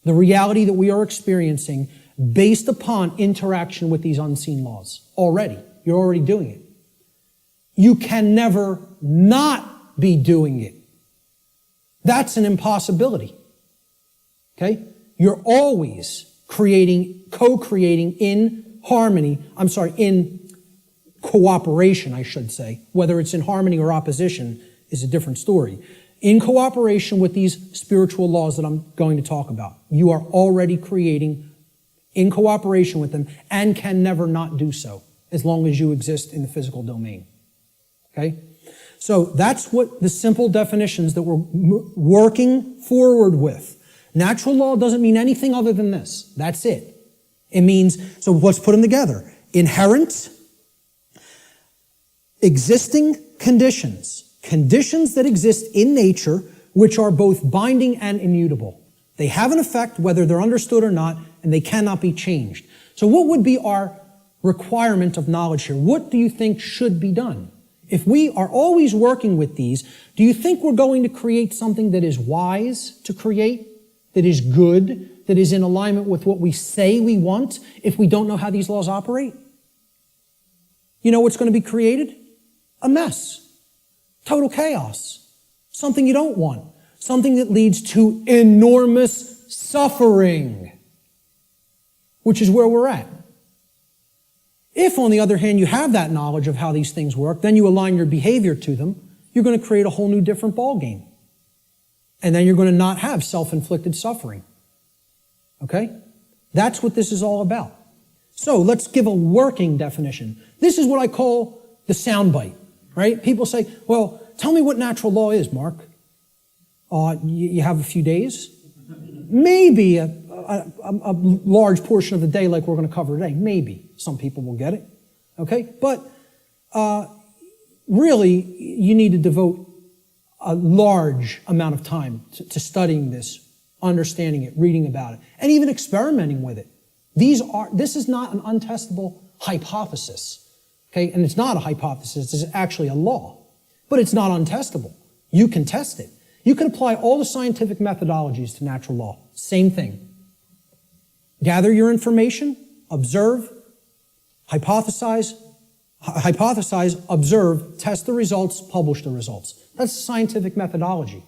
the reality that we are experiencing based upon interaction with these unseen laws. Already. You're already doing it. You can never not be doing it. That's an impossibility. Okay? You're always creating, co-creating in harmony, in cooperation, I should say. Whether it's in harmony or opposition is a different story. In cooperation with these spiritual laws that I'm going to talk about. You are already creating in cooperation with them and can never not do so as long as you exist in the physical domain. Okay? So that's what the simple definitions that we're working forward with. Natural law doesn't mean anything other than this. That's it. It means, so let's put them together. Inherent, existing conditions. Conditions that exist in nature which are both binding and immutable. They have an effect whether they're understood or not, and they cannot be changed. So what would be our requirement of knowledge here? What do you think should be done? If we are always working with these, do you think we're going to create something that is wise to create, that is good, that is in alignment with what we say we want if we don't know how these laws operate? You know what's going to be created? A mess. Total chaos. Something you don't want. Something that leads to enormous suffering, which is where we're at. If, on the other hand, you have that knowledge of how these things work, then you align your behavior to them, you're going to create a whole new different ballgame. And then you're going to not have self-inflicted suffering. Okay? That's what this is all about. So let's give a working definition. This is what I call the soundbite, right? People say, well, tell me what natural law is, Mark. You have a few days? Maybe a large portion of the day like we're going to cover today. Maybe. Some people will get it. Okay? But really, you need to devote a large amount of time to studying this, understanding it, reading about it, and even experimenting with it. This is not an untestable hypothesis. Okay? And it's not a hypothesis. It's actually a law. But it's not untestable. You can test it. You can apply all the scientific methodologies to natural law. Same thing. Gather your information, observe, hypothesize, observe, test the results, publish the results. That's the scientific methodology.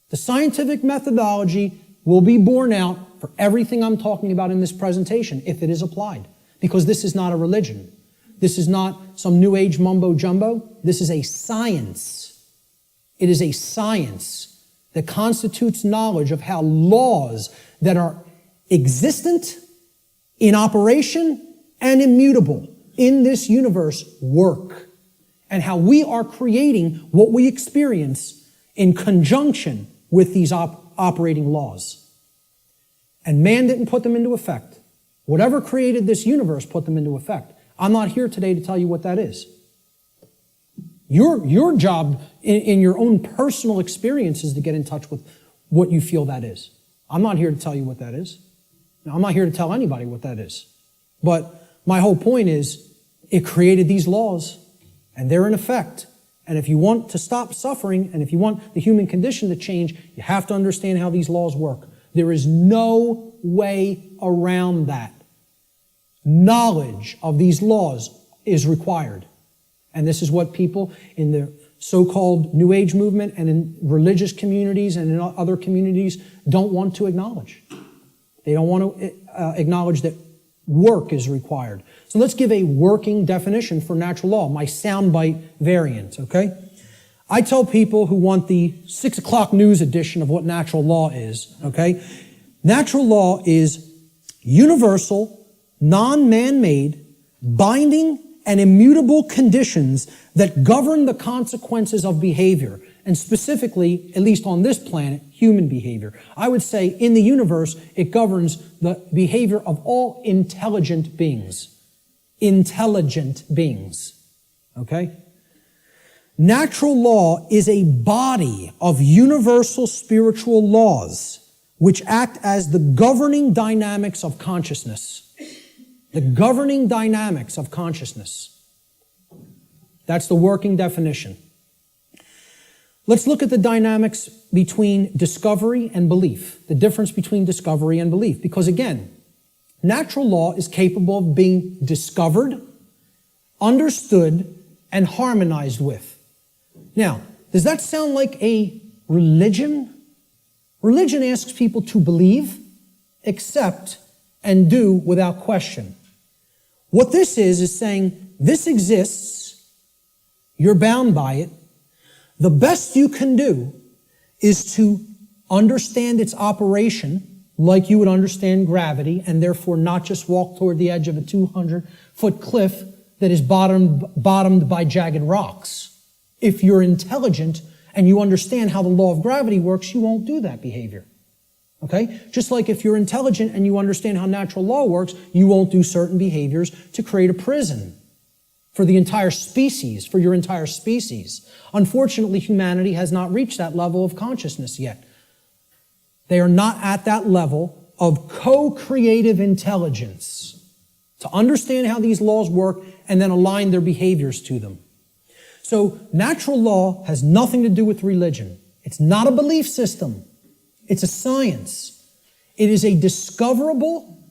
The scientific methodology will be borne out for everything I'm talking about in this presentation if it is applied. Because this is not a religion. This is not some new age mumbo jumbo. This is a science. It is a science that constitutes knowledge of how laws that are existent, in operation, and immutable in this universe work, and how we are creating what we experience in conjunction with these operating laws. And man didn't put them into effect. Whatever created this universe put them into effect. I'm not here today to tell you what that is. Your job in your own personal experience is to get in touch with what you feel that is. I'm not here to tell you what that is. I'm not here to tell anybody what that is. But my whole point is, it created these laws, and they're in effect. And if you want to stop suffering, and if you want the human condition to change, you have to understand how these laws work. There is no way around that. Knowledge of these laws is required. And this is what people in the so-called New Age movement and in religious communities and in other communities don't want to acknowledge. They don't want to acknowledge that work is required. So let's give a working definition for natural law, my soundbite variant, okay? I tell people who want the 6 o'clock news edition of what natural law is, okay? Natural law is universal, non-man-made, binding, and immutable conditions that govern the consequences of behavior, and specifically, at least on this planet, human behavior. I would say in the universe, it governs the behavior of all intelligent beings. Intelligent beings. Okay? Natural law is a body of universal spiritual laws which act as the governing dynamics of consciousness. The governing dynamics of consciousness. That's the working definition. Let's look at the dynamics between discovery and belief, the difference between discovery and belief. Because again, natural law is capable of being discovered, understood, and harmonized with. Now, does that sound like a religion? Religion asks people to believe, accept, and do without question. What this is saying, this exists, you're bound by it. The best you can do is to understand its operation like you would understand gravity, and therefore not just walk toward the edge of a 200-foot cliff that is bottomed by jagged rocks. If you're intelligent and you understand how the law of gravity works, you won't do that behavior. Okay? Just like if you're intelligent and you understand how natural law works, you won't do certain behaviors to create a prison for the entire species, for your entire species. Unfortunately, humanity has not reached that level of consciousness yet. They are not at that level of co-creative intelligence to understand how these laws work and then align their behaviors to them. So natural law has nothing to do with religion. It's not a belief system. It's a science. It is a discoverable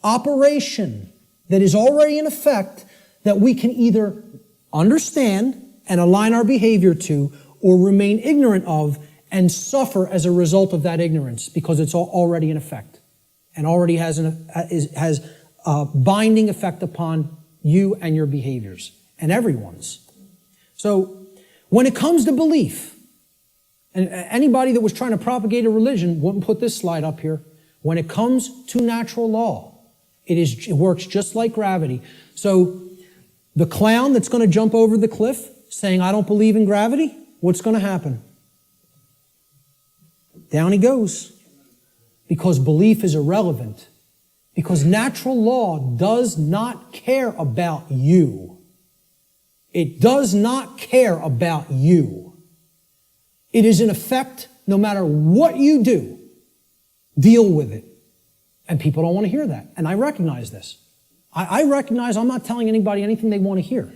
operation that is already in effect that we can either understand and align our behavior to or remain ignorant of and suffer as a result of that ignorance because it's already in effect and already has a binding effect upon you and your behaviors and everyone's. So when it comes to belief, and anybody that was trying to propagate a religion wouldn't put this slide up here. When it comes to natural law, it works just like gravity. So the clown that's going to jump over the cliff saying, I don't believe in gravity, what's going to happen? Down he goes. Because belief is irrelevant. Because natural law does not care about you. It does not care about you. It is in effect, no matter what you do, deal with it. And people don't want to hear that. And I recognize this. I recognize I'm not telling anybody anything they want to hear.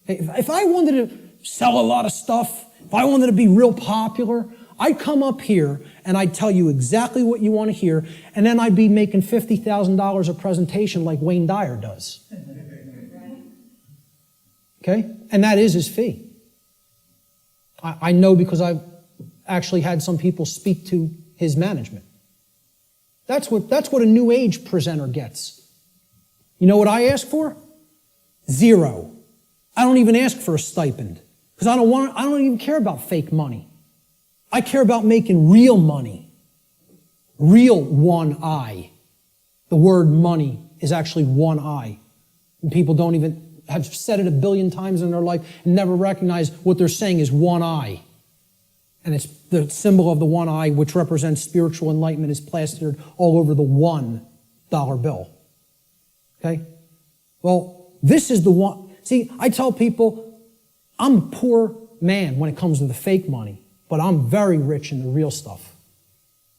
If I wanted to sell a lot of stuff, if I wanted to be real popular, I'd come up here and I'd tell you exactly what you want to hear, and then I'd be making $50,000 a presentation like Wayne Dyer does. Okay? And that is his fee. I know because I've actually had some people speak to his management. That's what a new age presenter gets. You know what I ask for? 0. I don't even ask for a stipend because I don't even care about fake money. I care about making real money. Real one I. The word money is actually one I. And people don't even have said it a billion times in their life and never recognize what they're saying is one I. And it's the symbol of the one eye, which represents spiritual enlightenment, is plastered all over the $1 bill. Okay? Well, this is the one. See, I tell people, I'm a poor man when it comes to the fake money, but I'm very rich in the real stuff.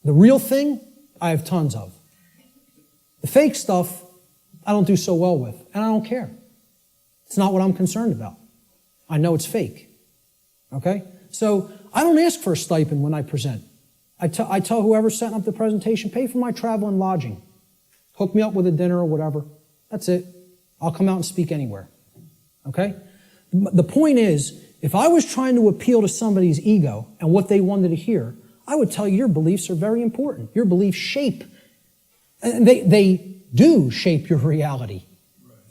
The real thing, I have tons of. The fake stuff, I don't do so well with, and I don't care. It's not what I'm concerned about. I know it's fake. Okay? So I don't ask for a stipend when I present. I tell whoever's setting up the presentation, pay for my travel and lodging. Hook me up with a dinner or whatever. That's it. I'll come out and speak anywhere. Okay? The point is, if I was trying to appeal to somebody's ego and what they wanted to hear, I would tell you your beliefs are very important. Your beliefs shape. And they do shape your reality.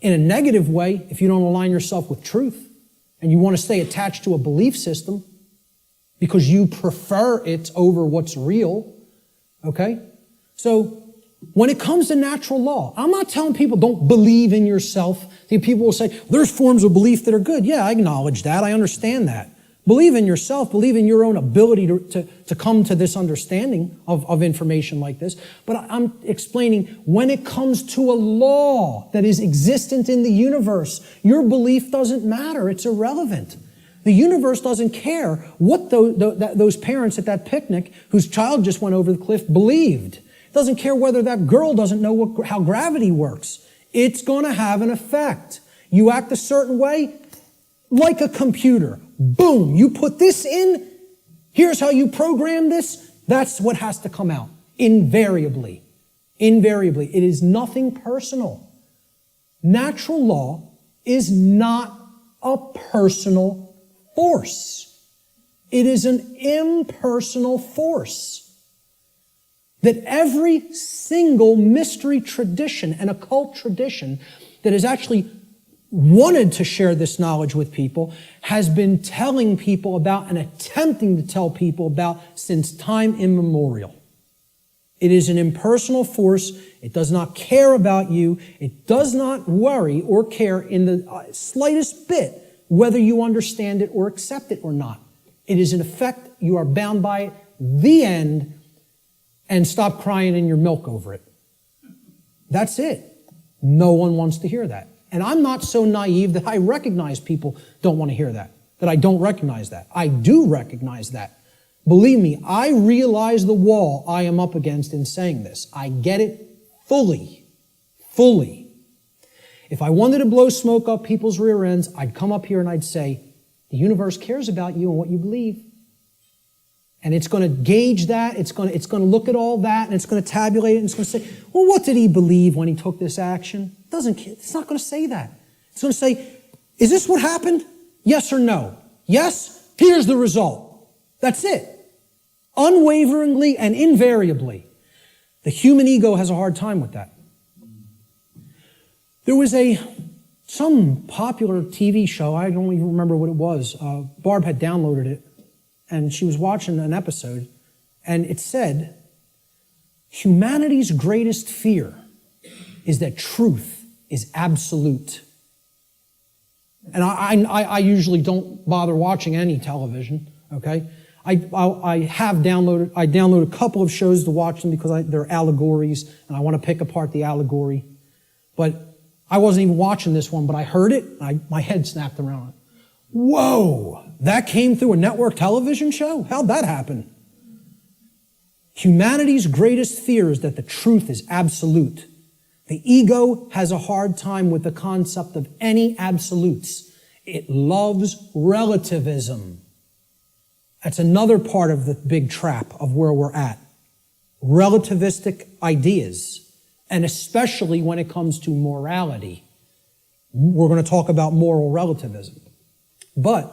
In a negative way, if you don't align yourself with truth and you want to stay attached to a belief system because you prefer it over what's real, okay? So when it comes to natural law, I'm not telling people don't believe in yourself. People will say, there's forms of belief that are good. Yeah, I acknowledge that. I understand that. Believe in yourself. Believe in your own ability to come to this understanding of information like this. But I'm explaining when it comes to a law that is existent in the universe, your belief doesn't matter. It's irrelevant. The universe doesn't care what those parents at that picnic whose child just went over the cliff believed. It doesn't care whether that girl doesn't know how gravity works. It's going to have an effect. You act a certain way, like a computer. Boom, you put this in, Here's how you program this. That's what has to come out. Invariably. Invariably. It is nothing personal. Natural law is not a personal force. It is an impersonal force. That every single mystery tradition and occult tradition that has actually wanted to share this knowledge with people has been telling people about and attempting to tell people about since time immemorial. It is an impersonal force. It does not care about you. It does not worry or care in the slightest bit whether you understand it or accept it or not. It is in effect, you are bound by it, the end, and stop crying in your milk over it. That's it. No one wants to hear that. And I'm not so naive that I recognize people don't want to hear that I don't recognize that. I do recognize that. Believe me, I realize the wall I am up against in saying this. I get it fully. Fully. If I wanted to blow smoke up people's rear ends, I'd come up here and I'd say, the universe cares about you and what you believe. And it's going to gauge that, it's going to look at all that, and it's going to tabulate it, and it's going to say, well, what did he believe when he took this action? It's not going to say that. It's going to say, is this what happened? Yes or no? Yes? Here's the result. That's it. Unwaveringly and invariably. The human ego has a hard time with that. There was some popular TV show, I don't even remember what it was. Barb had downloaded it. And she was watching an episode, and it said, humanity's greatest fear is that truth is absolute. And I usually don't bother watching any television, okay? I download a couple of shows to watch them because they're allegories, and I want to pick apart the allegory. But I wasn't even watching this one, but I heard it, and my head snapped around. Whoa, that came through a network television show? How'd that happen? Humanity's greatest fear is that the truth is absolute. The ego has a hard time with the concept of any absolutes. It loves relativism. That's another part of the big trap of where we're at. Relativistic ideas, and especially when it comes to morality. We're going to talk about moral relativism. But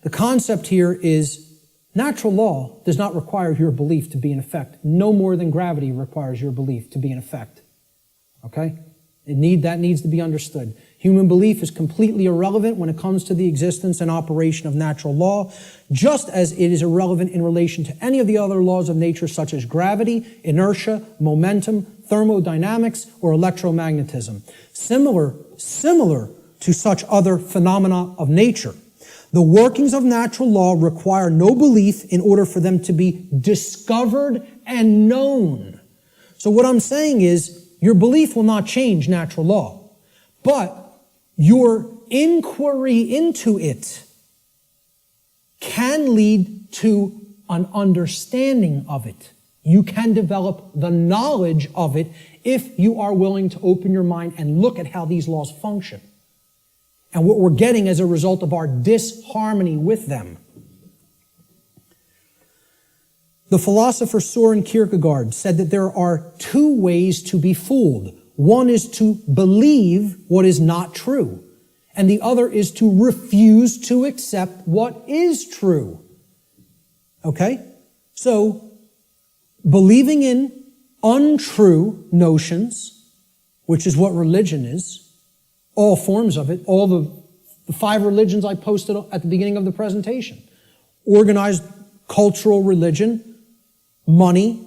the concept here is natural law does not require your belief to be in effect, no more than gravity requires your belief to be in effect. Okay? That needs to be understood. Human belief is completely irrelevant when it comes to the existence and operation of natural law, just as it is irrelevant in relation to any of the other laws of nature such as gravity, inertia, momentum, thermodynamics, or electromagnetism. Similar to such other phenomena of nature. The workings of natural law require no belief in order for them to be discovered and known. So what I'm saying is, your belief will not change natural law, but your inquiry into it can lead to an understanding of it. You can develop the knowledge of it if you are willing to open your mind and look at how these laws function and what we're getting as a result of our disharmony with them. The philosopher Søren Kierkegaard said that there are two ways to be fooled. One is to believe what is not true, and the other is to refuse to accept what is true. Okay? So, believing in untrue notions, which is what religion is, all forms of it, all the 5 religions I posted at the beginning of the presentation. Organized cultural religion, money,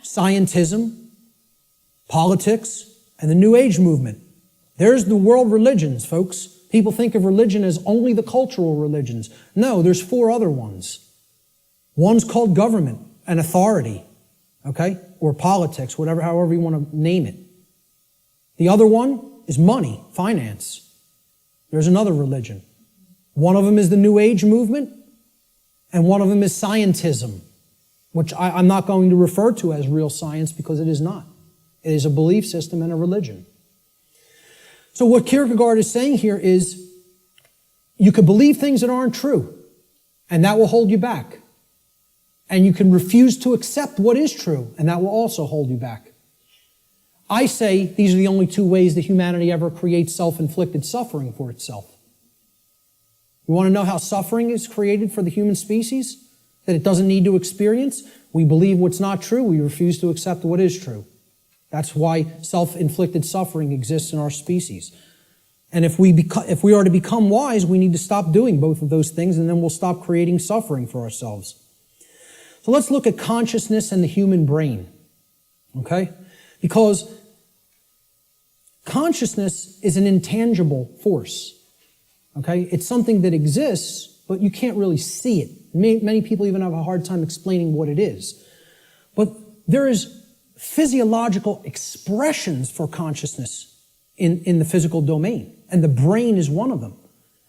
scientism, politics, and the New Age movement. There's the world religions, folks. People think of religion as only the cultural religions. No, there's 4 other ones. One's called government and authority, okay? Or politics, however you want to name it. The other one is money, finance. There's another religion. One of them is the New Age movement, and one of them is scientism, which I'm not going to refer to as real science because it is not. It is a belief system and a religion. So what Kierkegaard is saying here is you could believe things that aren't true, and that will hold you back. And you can refuse to accept what is true, and that will also hold you back. I say these are the only two ways that humanity ever creates self-inflicted suffering for itself. You want to know how suffering is created for the human species? That it doesn't need to experience? We believe what's not true. We refuse to accept what is true. That's why self-inflicted suffering exists in our species. And if we are to become wise, we need to stop doing both of those things, and then we'll stop creating suffering for ourselves. So let's look at consciousness and the human brain. Okay? Because consciousness is an intangible force. Okay? It's something that exists, but you can't really see it. Many people even have a hard time explaining what it is. But there is physiological expressions for consciousness in the physical domain, and the brain is one of them.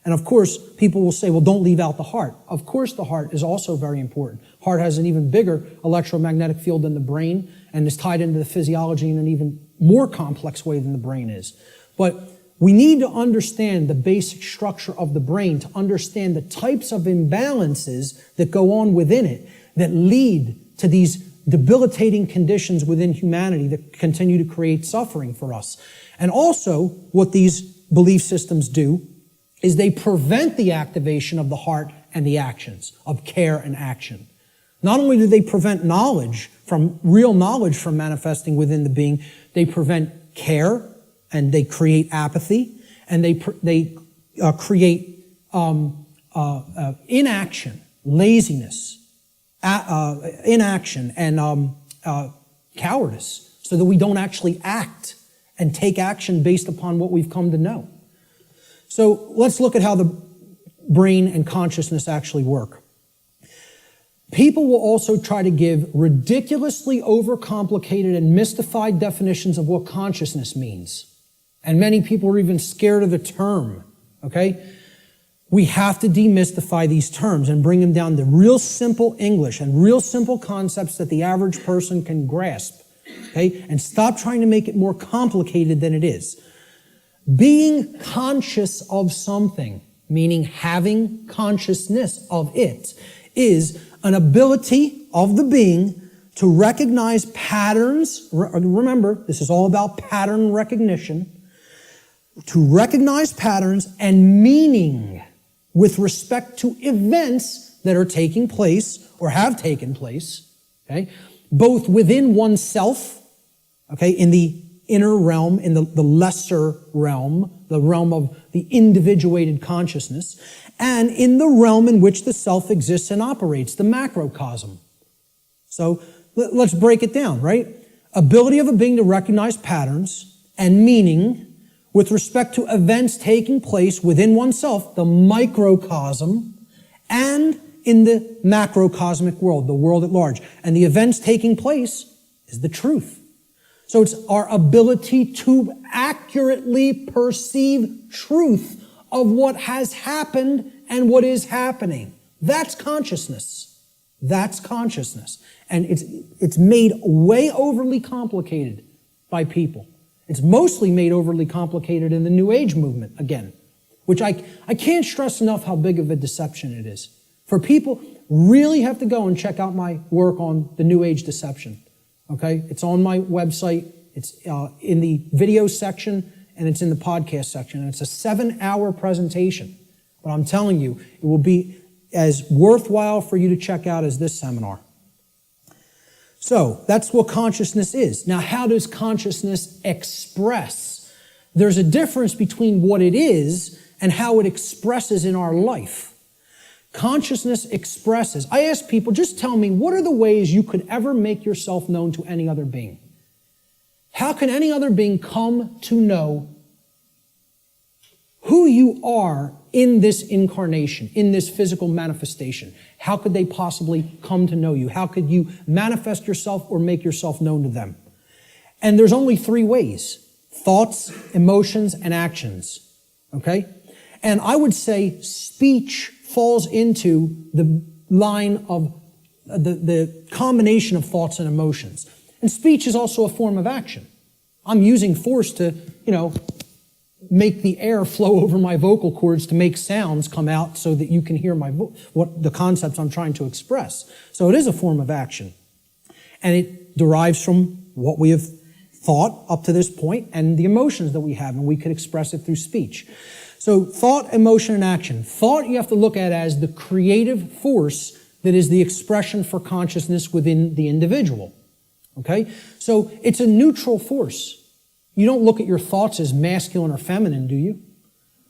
And of course, people will say, well, don't leave out the heart. Of course, the heart is also very important. Heart has an even bigger electromagnetic field than the brain and is tied into the physiology in an even more complex way than the brain is. But we need to understand the basic structure of the brain to understand the types of imbalances that go on within it that lead to these debilitating conditions within humanity that continue to create suffering for us. And also, what these belief systems do is they prevent the activation of the heart and the actions, of care and action. Not only do they prevent real knowledge from manifesting within the being, they prevent care, and they create apathy, and they create inaction, laziness, inaction, and cowardice, so that we don't actually act and take action based upon what we've come to know. So let's look at how the brain and consciousness actually work. People will also try to give ridiculously overcomplicated and mystified definitions of what consciousness means. And many people are even scared of the term, okay? We have to demystify these terms and bring them down to real simple English and real simple concepts that the average person can grasp, okay? And stop trying to make it more complicated than it is. Being conscious of something, meaning having consciousness of it, is an ability of the being to recognize patterns. Remember, this is all about pattern recognition. To recognize patterns and meaning with respect to events that are taking place or have taken place, okay, both within oneself, okay, in the inner realm, in the lesser realm, the realm of the individuated consciousness, and in the realm in which the self exists and operates, the macrocosm. So let's break it down, right? Ability of a being to recognize patterns and meaning with respect to events taking place within oneself, the microcosm, and in the macrocosmic world, the world at large. And the events taking place is the truth. So it's our ability to accurately perceive truth of what has happened and what is happening. That's consciousness. That's consciousness. And it's made way overly complicated by people. It's mostly made overly complicated in the New Age movement, again, which I can't stress enough how big of a deception it is. For people, really have to go and check out my work on the New Age deception. Okay? It's on my website. It's in the video section, and it's in the podcast section. And it's a 7-hour presentation. But I'm telling you, it will be as worthwhile for you to check out as this seminar. So, that's what consciousness is. Now, how does consciousness express? There's a difference between what it is and how it expresses in our life. Consciousness expresses. I ask people, just tell me, what are the ways you could ever make yourself known to any other being? How can any other being come to know who you are in this incarnation, in this physical manifestation? How could they possibly come to know you? How could you manifest yourself or make yourself known to them? And there's only 3 ways: thoughts, emotions, and actions. Okay? And I would say speech falls into the line of the combination of thoughts and emotions. And speech is also a form of action. I'm using force to, make the air flow over my vocal cords to make sounds come out so that you can hear what the concepts I'm trying to express. So it is a form of action. And it derives from what we have thought up to this point and the emotions that we have, and we could express it through speech. So thought, emotion, and action. Thought you have to look at as the creative force that is the expression for consciousness within the individual. Okay? So it's a neutral force. You don't look at your thoughts as masculine or feminine, do you?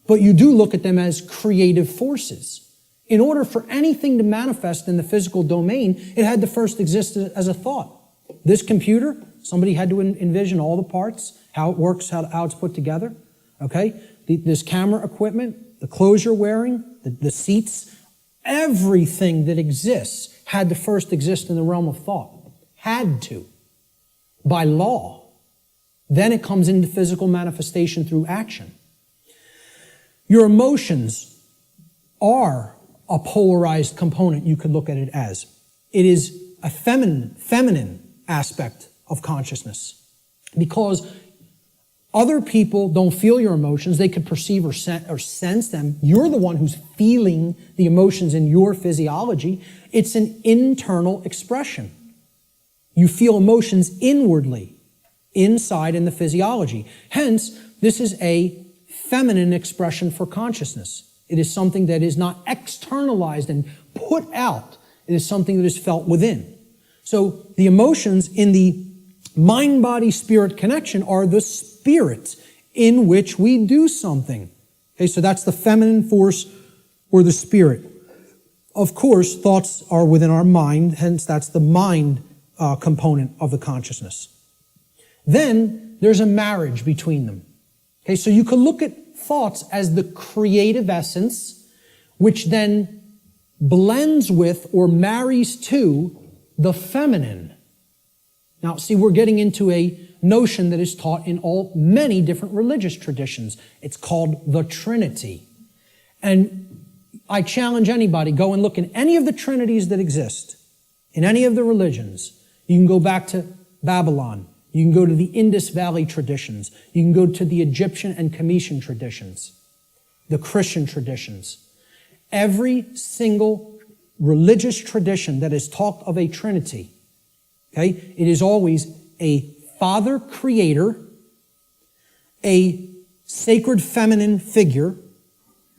But you do look at them as creative forces. In order for anything to manifest in the physical domain, it had to first exist as a thought. This computer, somebody had to envision all the parts, how it works, how it's put together. Okay? This camera equipment, the clothes you're wearing, the seats, everything that exists had to first exist in the realm of thought. Had to. By law. Then it comes into physical manifestation through action. Your emotions are a polarized component, you could look at it as. It is a feminine aspect of consciousness. Because other people don't feel your emotions. They could perceive or sense them. You're the one who's feeling the emotions in your physiology. It's an internal expression. You feel emotions inwardly, inside in the physiology. Hence, this is a feminine expression for consciousness. It is something that is not externalized and put out. It is something that is felt within. So the emotions in the mind-body-spirit connection are the spirit in which we do something. Okay, so that's the feminine force or the spirit. Of course, thoughts are within our mind, hence that's the mind component of the consciousness. Then there's a marriage between them. Okay, so you could look at thoughts as the creative essence, which then blends with or marries to the feminine. Now, see, we're getting into a notion that is taught in many different religious traditions. It's called the Trinity. And I challenge anybody, go and look in any of the trinities that exist, in any of the religions. You can go back to Babylon. You can go to the Indus Valley traditions. You can go to the Egyptian and Cometian traditions, the Christian traditions. Every single religious tradition that has talked of a Trinity, okay, it is always a Father Creator, a sacred feminine figure,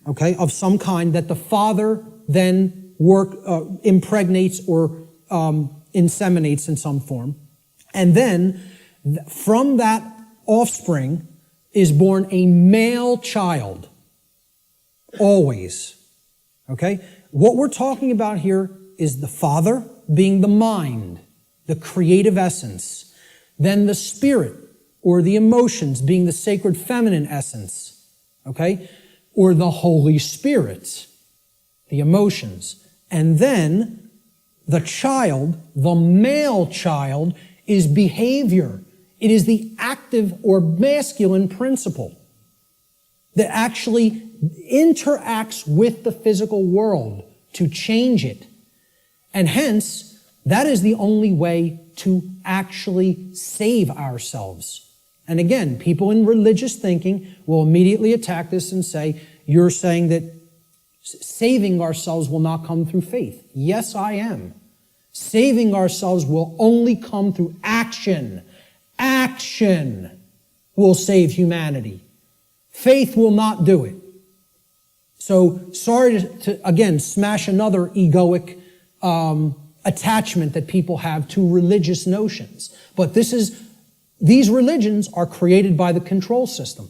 okay, of some kind that the Father then impregnates or inseminates in some form. And then from that offspring is born a male child. Always. Okay? What we're talking about here is the Father being the mind, the creative essence. Then the spirit or the emotions being the sacred feminine essence. Okay? Or the Holy Spirit, the emotions. And then the child, the male child, is behavior. It is the active or masculine principle that actually interacts with the physical world to change it. And hence, that is the only way to actually save ourselves. And again, people in religious thinking will immediately attack this and say, you're saying that saving ourselves will not come through faith. Yes, I am. Saving ourselves will only come through action. Action will save humanity. Faith will not do it. So, sorry to again, smash another egoic attachment that people have to religious notions. But these religions are created by the control system.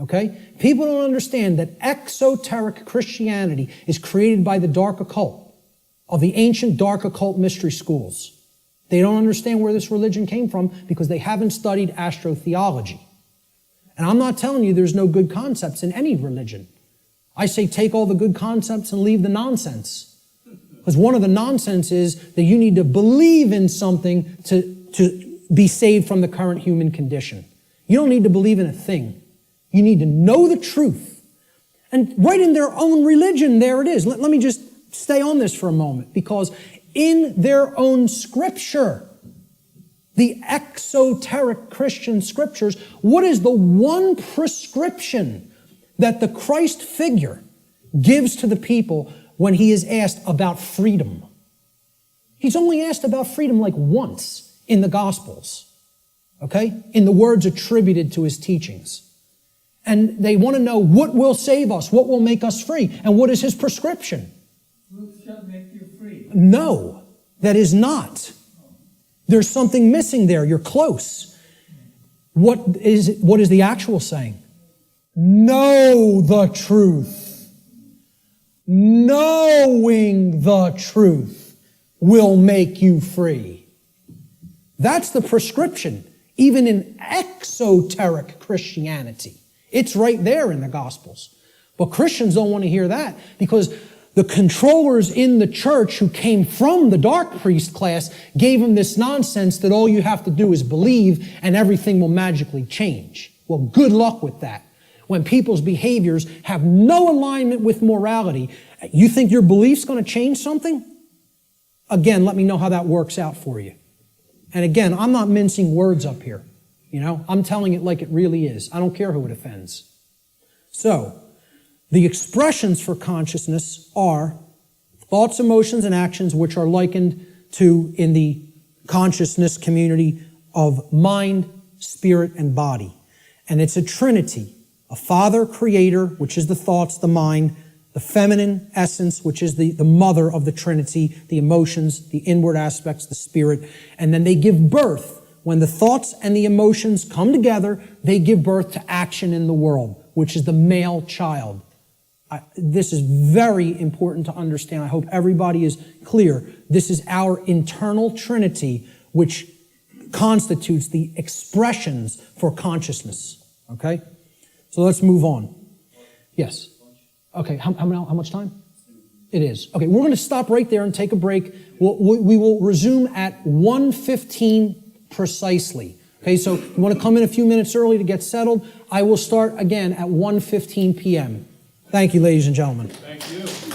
Okay? People don't understand that exoteric Christianity is created by the dark occult, of the ancient dark occult mystery schools. They don't understand where this religion came from because they haven't studied astrotheology. And I'm not telling you there's no good concepts in any religion. I say take all the good concepts and leave the nonsense. Because one of the nonsense is that you need to believe in something to be saved from the current human condition. You don't need to believe in a thing. You need to know the truth. And right in their own religion, there it is. Let me just stay on this for a moment, because in their own scripture, the exoteric Christian scriptures, what is the one prescription that the Christ figure gives to the people when he is asked about freedom? He's only asked about freedom like once in the Gospels, okay? In the words attributed to his teachings. And they want to know what will save us, what will make us free, and what is his prescription? Truth shall make you free. No, that is not. There's something missing there. You're close. What is the actual saying? Know the truth. Knowing the truth will make you free. That's the prescription, even in exoteric Christianity. It's right there in the Gospels. But Christians don't want to hear that because the controllers in the church who came from the dark priest class gave them this nonsense that all you have to do is believe and everything will magically change. Well, good luck with that. When people's behaviors have no alignment with morality, you think your belief's going to change something? Again, let me know how that works out for you. And again, I'm not mincing words up here. I'm telling it like it really is. I don't care who it offends. So, the expressions for consciousness are thoughts, emotions, and actions which are likened to, in the consciousness community, of mind, spirit, and body. And it's a trinity. A father creator, which is the thoughts, the mind, the feminine essence, which is the mother of the trinity, the emotions, the inward aspects, the spirit. And then they give birth. When the thoughts and the emotions come together, they give birth to action in the world, which is the male child. This is very important to understand. I hope everybody is clear. This is our internal trinity, which constitutes the expressions for consciousness. Okay? So let's move on. Yes. Okay, how much time? It is. Okay, we're going to stop right there and take a break. We will resume at 1:15 precisely. Okay, so you want to come in a few minutes early to get settled. I will start again at 1:15 p.m. Thank you, ladies and gentlemen. Thank you.